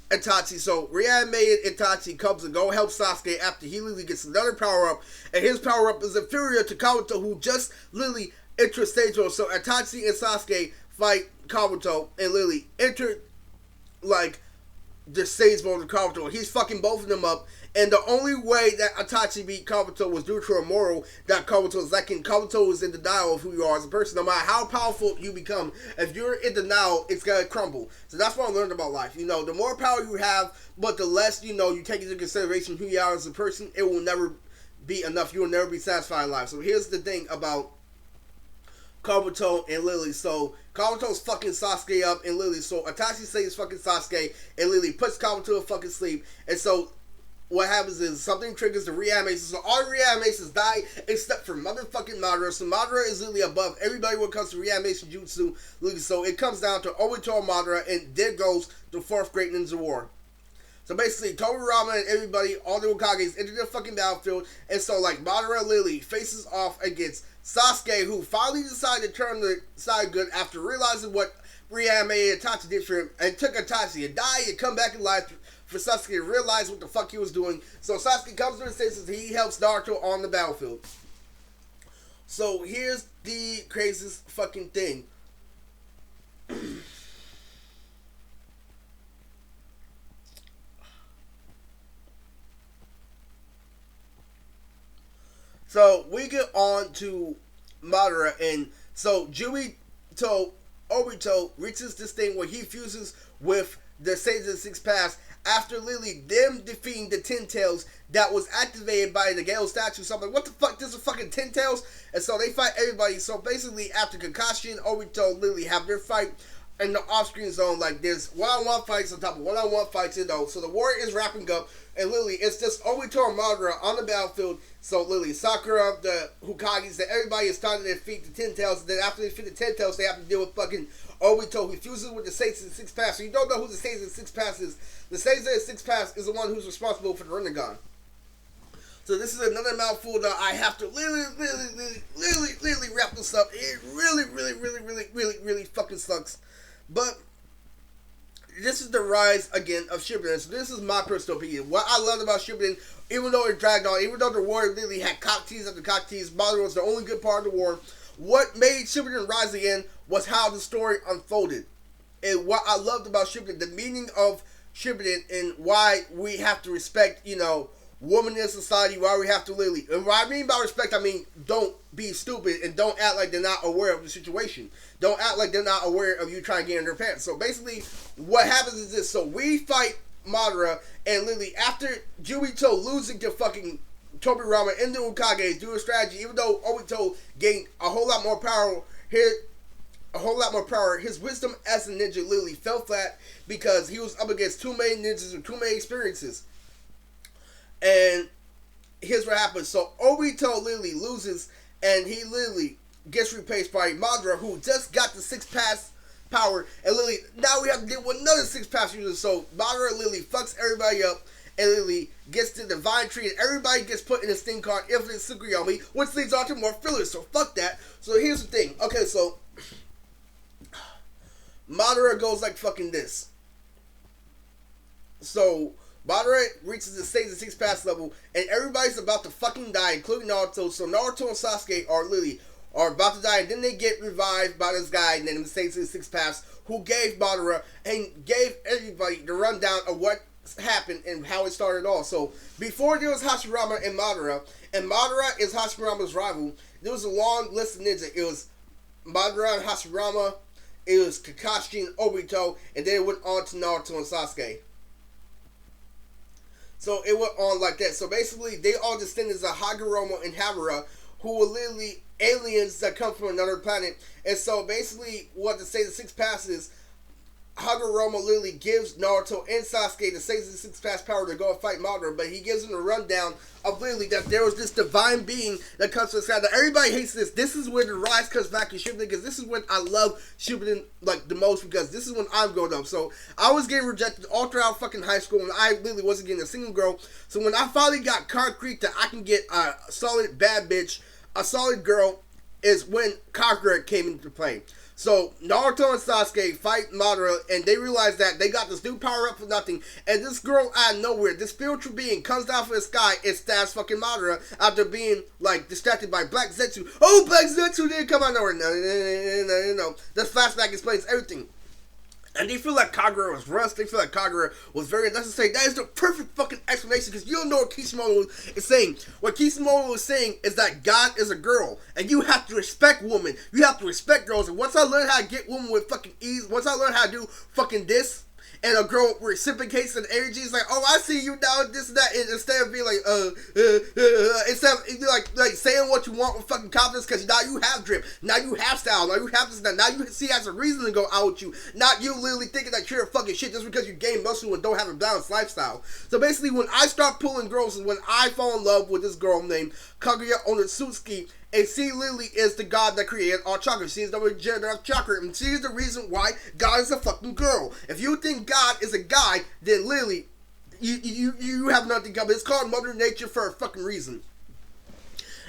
Itachi. So reanimated Itachi comes and go help Sasuke after he literally gets another power up, and his power up is inferior to Kabuto, who just literally entered stage 1. So Itachi and Sasuke fight Kabuto and literally enter like the stage mode of Kabuto. He's fucking both of them up, and the only way that Itachi beat Kabuto was due to a moral that Kabuto is lacking. Kabuto is in denial of who you are as a person. No matter how powerful you become, if you're in denial, it's gonna crumble. So that's what I learned about life. The more power you have, but the less you take into consideration who you are as a person, it will never be enough. You will never be satisfied in life. So here's the thing about Kabuto and Lily. So Kabuto's fucking Sasuke up and Lily. So Itachi saves fucking Sasuke and Lily puts Kabuto to fucking sleep. And so what happens is something triggers the reanimation. So all the reanimations die except for motherfucking Madara. So Madara is literally above everybody when it comes to reanimation jutsu. So it comes down to Obito and Madara, and there goes the 4th Great Ninja War. So basically, Tobirama and everybody, all the Hokages, enter the fucking battlefield. And so, like, Madara literally faces off against Sasuke, who finally decided to turn the side good after realizing what reanimated Itachi did for him, and took Itachi and die and come back in life for Sasuke to realize what the fuck he was doing. So Sasuke comes to his senses. He helps Naruto on the battlefield. So here's the craziest fucking thing. So we get on to Madara, and so Obito reaches this thing where he fuses with the Saiyajin 6 Pass after literally them defeating the Ten Tails that was activated by the Gale statue. So I'm like, what the fuck? This is fucking Ten Tails? And so they fight everybody. So basically, after Kakashi and Obito literally have their fight in the off-screen zone, like there's one-on-one fights on top of one-on-one fights, So the war is wrapping up, and literally it's just Obito and Madara on the battlefield. So literally Sakura, the Hokages, that everybody is trying to defeat the Ten Tails. And then after they defeat the Ten Tails, they have to deal with fucking Obito, who fuses with the Saiyajin 6 Pass. So you don't know who the Saiyajin 6 Pass is. The Saiyajin 6 Pass is the one who's responsible for the Rinnegan. So this is another mouthful that I have to literally wrap this up. It really fucking sucks. But this is the rise again of Shippuden. So this is my personal opinion. What I loved about Shippuden, even though it dragged on, even though the war literally had cock tease after cock tease, Madara was the only good part of the war. What made Shippuden rise again was how the story unfolded. And what I loved about Shippuden, the meaning of Shippuden, and why we have to respect, women in society, why we have to literally, and what I mean by respect, I mean don't be stupid and don't act like they're not aware of the situation. Don't act like they're not aware of you trying to get in their pants. So basically, what happens is this. So we fight Madara, and literally after Jubito losing to fucking Tobirama and the Hokage through a strategy, even though Obito gained a whole lot more power here, his wisdom as a ninja literally fell flat because he was up against too many ninjas and too many experiences. And here's what happens. So Obito literally loses, and he literally gets replaced by Madara, who just got the 6 pass power, and literally now we have to deal with another 6 pass user. So Madara literally fucks everybody up and literally gets the divine tree, and everybody gets put in a sting card infinite Tsukuyomi, which leads on to more fillers. So fuck that. So here's the thing. Okay, so Madara goes like fucking this. So Madara reaches the stage of 6 pass level, and everybody's about to fucking die, including Naruto. So Naruto and Sasuke are about to die, and then they get revived by this guy named the stage of 6 pass, who gave Madara and gave everybody the rundown of what happened and how it started all. So before there was Hashirama and Madara is Hashirama's rival, there was a long list of ninjas. It was Madara and Hashirama, it was Kakashi and Obito, and then it went on to Naruto and Sasuke. So it went on like that. So basically, they all descendants of Hagoromo and Havara, who were literally aliens that come from another planet. And so basically, what to say the 6 passes, Hagoromo literally gives Naruto and Sasuke the 6 pass power to go and fight Madara, but he gives them a rundown of literally that there was this divine being that comes to the sky. Now everybody hates this. This is where the rise comes back in Shippuden, because this is when I love Shippuden like the most, because this is when I'm growing up. So I was getting rejected all throughout fucking high school, and I literally wasn't getting a single girl. So when I finally got concrete that I can get a solid bad bitch, a solid girl, is when Kagura came into play. So Naruto and Sasuke fight Madara, and they realize that they got this new power up for nothing. And this girl out of nowhere, this spiritual being, comes down from the sky and stabs fucking Madara after being like distracted by Black Zetsu. Oh, Black Zetsu didn't come out of nowhere. No. This flashback explains everything. And they feel like Kagura was rushed. They feel like Kagura was very unnecessary. That is the perfect fucking explanation, because you don't know what Kishimoto is saying. What Kishimoto is saying is that God is a girl, and you have to respect women. You have to respect girls. And once I learned how to get women with fucking ease, once I learned how to do fucking this, and a girl reciprocates the energy, it's like, oh, I see you now, this and that, and instead of being like, instead of like saying what you want with fucking confidence, because now you have drip, now you have style, now you have this and that, now you see as a reason to go out with you, not you literally thinking that you're a fucking shit just because you gain muscle and don't have a balanced lifestyle. So basically, when I start pulling girls is when I fall in love with this girl named Kaguya Onitsuki. And she literally is the god that created all chakra. She is the originator of chakra. And she is the reason why God is a fucking girl. If you think God is a guy, then literally, you have nothing coming. It's called Mother Nature for a fucking reason.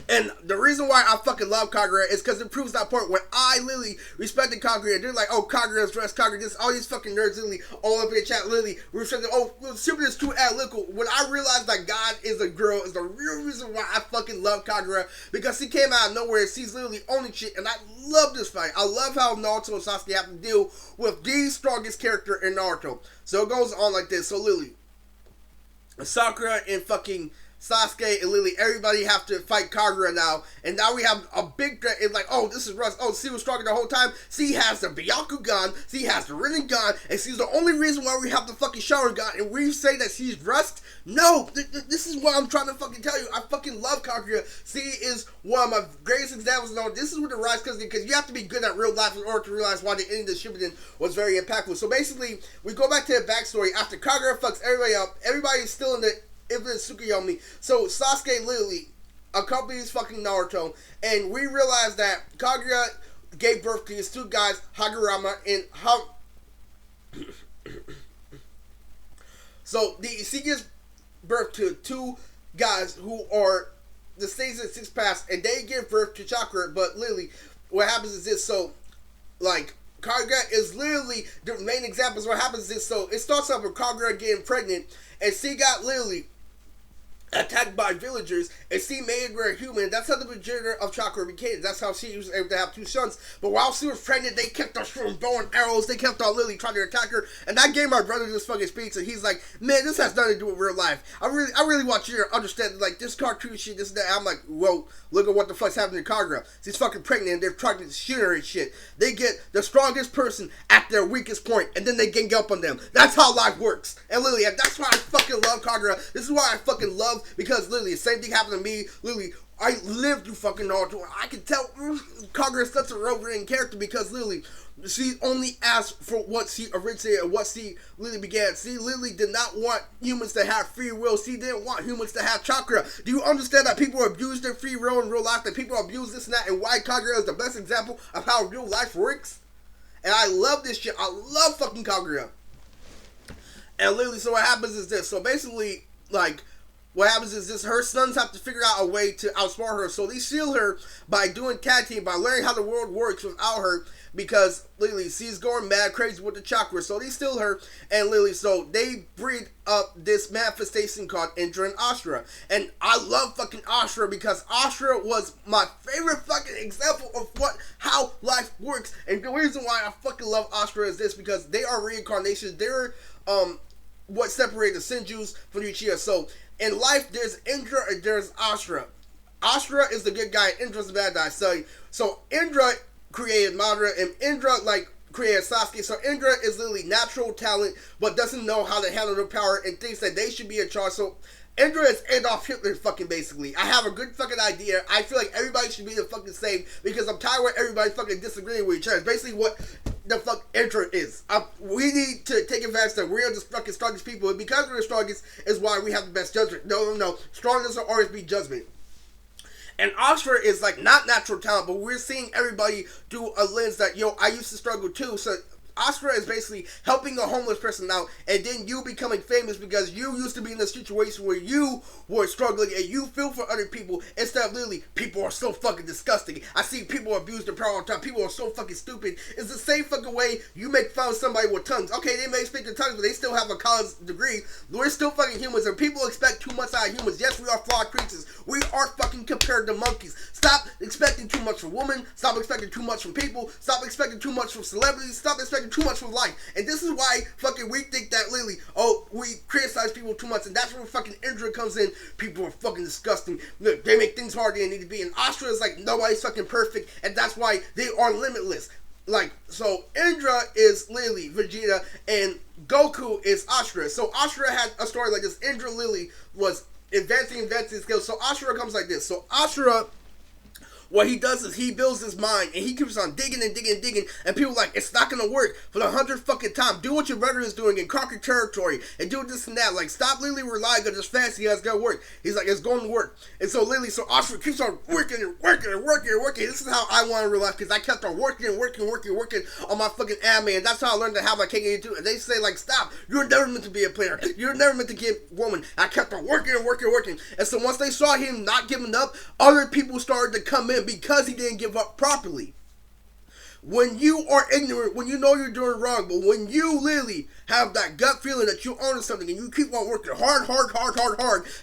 And the reason why I fucking love Kagura is because it proves that point when I literally respected Kagura. They're like, oh, Kagura's dressed, Kagura this, all these fucking nerds literally all up in the chat literally respecting, oh, Shippuden is too analytical. When I realized that God is a girl is the real reason why I fucking love Kagura, because she came out of nowhere, she's literally owning shit, and I love this fight. I love how Naruto and Sasuke have to deal with the strongest character in Naruto. So it goes on like this. So literally, Sakura and fucking Sasuke and Lily, everybody have to fight Kagura now, and now we have a big threat. It's like, oh, this is Russ. Oh, she was stronger the whole time. She has the Byakugan, she has the Rinnegan, and she's the only reason why we have the fucking Sharingan, and we say that she's Rust? No, this is what I'm trying to fucking tell you. I fucking love Kagura. She is one of my greatest examples. No, this is where the rise comes in, because you have to be good at real life in order to realize why the ending of Shippuden was very impactful. So basically, we go back to the backstory. After Kagura fucks everybody up, everybody's still in the infinite Tsukuyomi. So Sasuke literally accompanies fucking Naruto, and we realize that Kagura gave birth to his two guys, Hagurama and So she gives birth to two guys who are the stage of 6 pass, and they give birth to Chakra. But literally, what happens is this: so like Kaguya is literally the main example. What happens is, so it starts off with Kaguya getting pregnant, and she got literally attacked by villagers, and she made her a human. That's how the Vegeta of chakra became. That's how she was able to have 2 sons. But while she was pregnant, they kept on shooting bow and arrows. They kept on literally trying to attack her. And that gave my brother this fucking speech, and he's like, man, this has nothing to do with real life. I really want you to understand, like, this cartoon shit, this and that. I'm like, whoa, look at what the fuck's happening to Kaguya. She's fucking pregnant, and they're trying to shoot her and shit. They get the strongest person at their weakest point, and then they gang up on them. That's how life works. And literally, that's why I fucking love Kaguya. This is why I fucking love, because literally, the same thing happened to me. Literally, I lived through fucking Naruto. I can tell Kaguya is such a well-written character, because literally, she only asked for what she originated and what she literally began. She literally did not want humans to have free will. She didn't want humans to have chakra. Do you understand that people abuse their free will in real life? That people abuse this and that, and why Kaguya is the best example of how real life works? And I love this shit. I love fucking Kaguya. And literally, so what happens is this. So basically, like, what happens is this, her sons have to figure out a way to outsmart her. So they shield her by doing tag team, by learning how the world works without her, because literally she's going mad crazy with the chakra. So they steal her, and literally, so they breed up this manifestation called Indra and Ashura. And I love fucking Ashura, because Ashura was my favorite fucking example of how life works. And the reason why I fucking love Ashura is this, because they are reincarnations. They're what separated the Senjus from the Uchiha. So in life, there's Indra and there's Ashura. Ashura is the good guy, Indra's the bad guy. So Indra created Madara, and Indra, like, created Sasuke. So Indra is literally natural talent, but doesn't know how to handle their power and thinks that they should be in charge. So Indra is Adolf Hitler, fucking basically. I have a good fucking idea. I feel like everybody should be the fucking same, because I'm tired of everybody fucking disagreeing with each other. It's basically what the fuck Indra is. We need to take advantage that we're the fucking strongest people, and because we're the strongest is why we have the best judgment. No. Strongest will always be judgment. And Ashura is like not natural talent, but we're seeing everybody do a lens that, yo, I used to struggle too. So Ashura is basically helping a homeless person out, and then you becoming famous because you used to be in a situation where you were struggling and you feel for other people, instead of literally, people are so fucking disgusting. I see people abuse their power all the time. People are so fucking stupid. It's the same fucking way you make fun of somebody with tongues. Okay, they may speak their tongues, but they still have a college degree. We're still fucking humans, and people expect too much out of humans. Yes, we are flawed creatures. We are fucking compared to monkeys. Stop expecting too much from women. Stop expecting too much from people. Stop expecting too much from celebrities. Stop expecting too much from life. And this is why fucking we think that literally, oh, we criticize people too much, and that's where fucking Indra comes in. People are fucking disgusting. Look, they make things harder than they need to be. And Ashura is like, nobody's fucking perfect, and that's why they are limitless. Like, so Indra is literally Vegeta, and Goku is Ashura. So Ashura had a story like this. Indra literally was advancing skills. So Ashura comes like this. So Ashura, what he does is he builds his mind, and he keeps on digging, and people are like, it's not gonna work for the 100th fucking time. Do what your brother is doing and conquer territory and do this and that. Like, stop literally relying on this fancy that's gonna work. He's like, it's going to work. And so literally, so Ashura keeps on working. This is how I want to realize, because I kept on working on my fucking anime, and that's how I learned to have my KK2. And they say, like, stop, you're never meant to be a player. You're never meant to get woman. I kept on working. And so once they saw him not giving up, other people started to come in, because he didn't give up properly. When you are ignorant, when you know you're doing wrong, but when you literally have that gut feeling that you own something and you keep on working hard,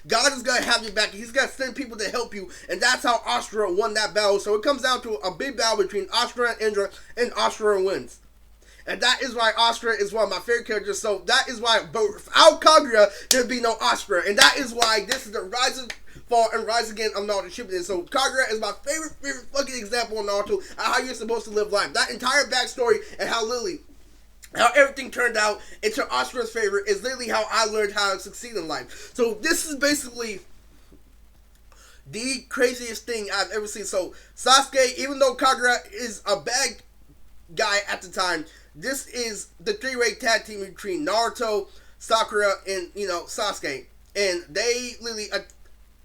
God is going to have you back. He's going to send people to help you, and that's how Ashura won that battle. So it comes down to a big battle between Ashura and Indra, and Ashura wins. And that is why Ashura is one of my favorite characters. So that is why, but without Kaguya, there'd be no Ashura. And that is why this is the rise and fall and rise again of Naruto Shippuden. So Kaguya is my favorite fucking example of Naruto, and how you're supposed to live life. That entire backstory and how everything turned out into Ashura's favor is literally how I learned how to succeed in life. So this is basically the craziest thing I've ever seen. So Sasuke, even though Kaguya is a bad guy at the time, this is the three-way tag team between Naruto, Sakura, and, Sasuke. And they literally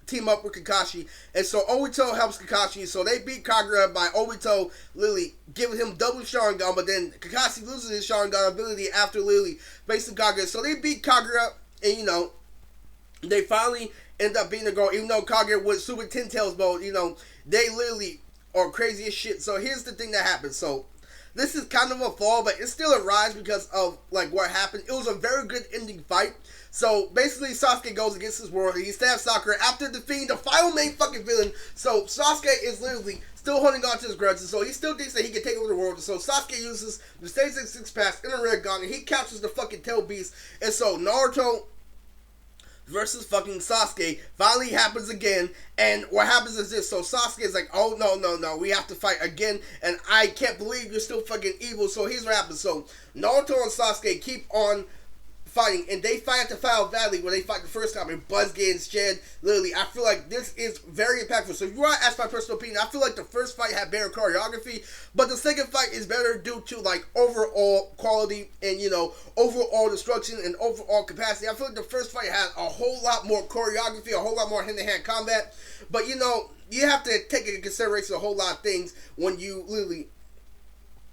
team up with Kakashi. And so Obito helps Kakashi. So they beat Kaguya by Obito literally giving him double Sharingan. But then Kakashi loses his Sharingan ability after literally facing Kaguya. So they beat Kaguya, and, they finally end up beating the girl. Even though Kaguya was Super Ten Tails mode, they literally are crazy as shit. So here's the thing that happens. So this is kind of a fall, but it's still a rise because of like what happened. It was a very good ending fight. So basically, Sasuke goes against his world. He stabs Sakura after defeating the final main fucking villain. So Sasuke is literally still holding on to his grudges. So he still thinks that he can take over the world. So Sasuke uses the stage 6 pass in a red gun, and he captures the fucking tail beast. And so Naruto versus fucking Sasuke finally happens again, and what happens is this. So Sasuke is like, oh no, we have to fight again, and I can't believe you're still fucking evil. So here's what happens. So Naruto and Sasuke keep on fighting, and they fight at the Final Valley where they fight the first time, and Buzz getting shed. Literally, I feel like this is very impactful. So if you want to ask my personal opinion, I feel like the first fight had better choreography, but the second fight is better due to like overall quality and, you know, overall destruction and overall capacity. I feel like the first fight had a whole lot more choreography, a whole lot more hand-to-hand combat, but you know, you have to take into consideration a whole lot of things when you literally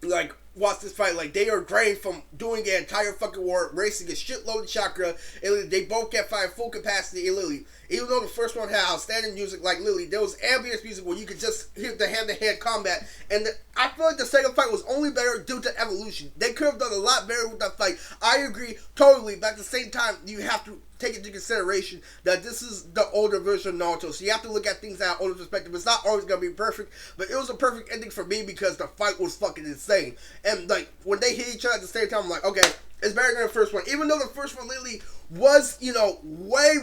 like watch this fight. Like, they are drained from doing an entire fucking war, racing a shitload of chakra, and they both kept fighting full capacity. And literally, even though the first one had outstanding music, like literally there was ambience music where you could just hear the hand-to-hand combat, and I feel like the second fight was only better due to evolution. They could have done a lot better with that fight. I agree totally, but at the same time, you have to take into consideration that this is the older version of Naruto, so you have to look at things out of older perspective. It's not always gonna be perfect, but it was a perfect ending for me because the fight was fucking insane. And like when they hit each other at the same time, I'm like, okay, it's better than the first one. Even though the first one literally was, you know, way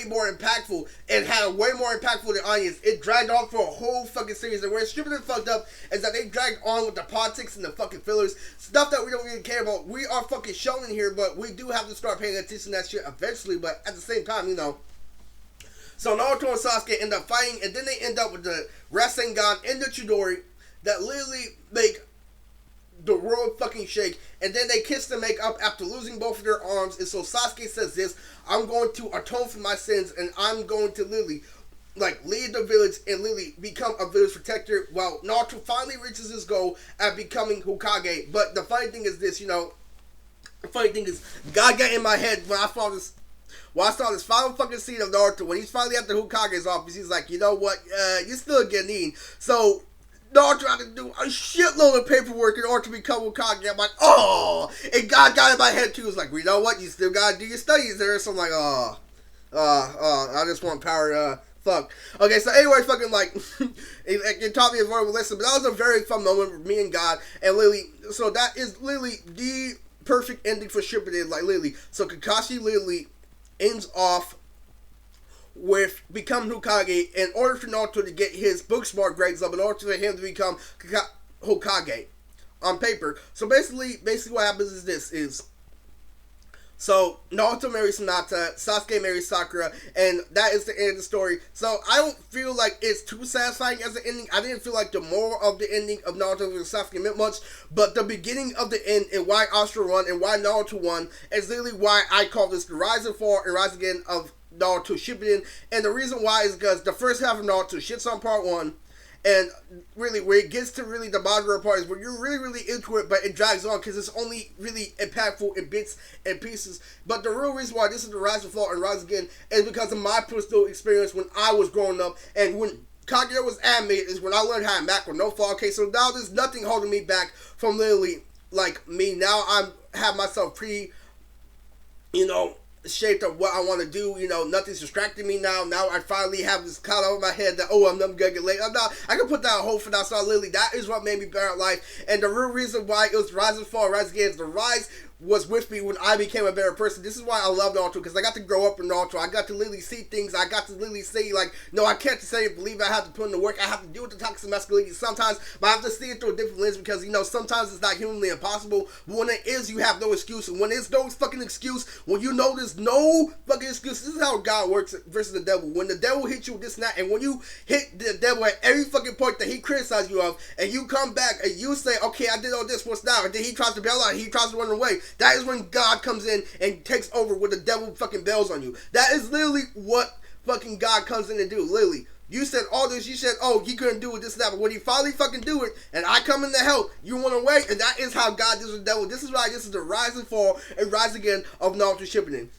more impactful and had a way more impactful than the audience, it dragged on for a whole fucking series. And where it's stupid and fucked up is that they dragged on with the politics and the fucking fillers, stuff that we don't even care about. We are fucking shown in here, but we do have to start paying attention to that shit eventually. But at the same time, you know. So Naruto and Sasuke end up fighting, and then they end up with the Rasengan and the Chidori that literally make the world fucking shake, and then they kiss to make up after losing both of their arms. And so Sasuke says this: I'm going to atone for my sins, and I'm going to literally like lead the village and literally become a village protector, while Naruto finally reaches his goal at becoming Hokage. But the funny thing is this, you know, the funny thing is, God got in my head when I saw this. Well, I saw this final fucking scene of Naruto when he's finally at the Hokage's office. He's like, you know what, you're still getting in. So Naruto had to do a shitload of paperwork in order to become Hokage. I'm like, oh! And God got in my head too. It was like, well, you know what? You still gotta do your studies there. So I'm like, I just want power, fuck. Okay, so anyway, fucking like, it taught me a verbal lesson, but that was a very fun moment with me and God. And literally, so that is literally the perfect ending for Shippuden, like literally. So Kakashi literally ends off with becoming Hokage in order for Naruto to get his book smart grades up, in order for him to become Hokage on paper. So basically what happens is this is, so Naruto marries Hinata, Sasuke marries Sakura, and that is the end of the story. So I don't feel like it's too satisfying as an ending. I didn't feel like the moral of the ending of Naruto versus Sasuke meant much, but the beginning of the end and why Asura won and why Naruto won is literally why I call this the rise and fall and rise again of Naruto Shippuden. And the reason why is because the first half of Naruto shits on part 1, and really where it gets to really the Madara part is where you're really into it, but it drags on because it's only really impactful in bits and pieces. But the real reason why this is the rise and fall and rise again is because of my personal experience when I was growing up, and when Kaguya was animated is when I learned how to act with no fall. Okay, so now there's nothing holding me back from literally like me. Now I'm have myself pretty, you know, shaped of what I want to do. You know, nothing's distracting me now. Now I finally have this cloud over my head that, oh, I'm never gonna get late. I'm not. I can put that on hold for now. So literally, that is what made me better at life. And the real reason why it was rise and fall, rise again, is the rise was with me when I became a better person. This is why I love Naruto, because I got to grow up in Naruto. I got to literally see things. I got to literally say, like, no, I can't just say it, believe I have to put in the work. I have to deal with the toxic masculinity sometimes, but I have to see it through a different lens, because, you know, sometimes it's not humanly impossible. But when it is, you have no excuse. And when there's no fucking excuse, when you know there's no fucking excuse, this is how God works versus the devil. When the devil hits you with this and that, and when you hit the devil at every fucking point that he criticized you of, and you come back and you say, okay, I did all this, what's now? And then he tries to bail out, he tries to run away. That is when God comes in and takes over, when the devil fucking bails on you. That is literally what fucking God comes in to do. Literally, you said all this, you said, oh, he couldn't do it, this and that, but when he finally fucking do it, and I come in to help, you run away, and that is how God deals with the devil. This is why this is the rise and fall and rise again of Naruto Shippuden.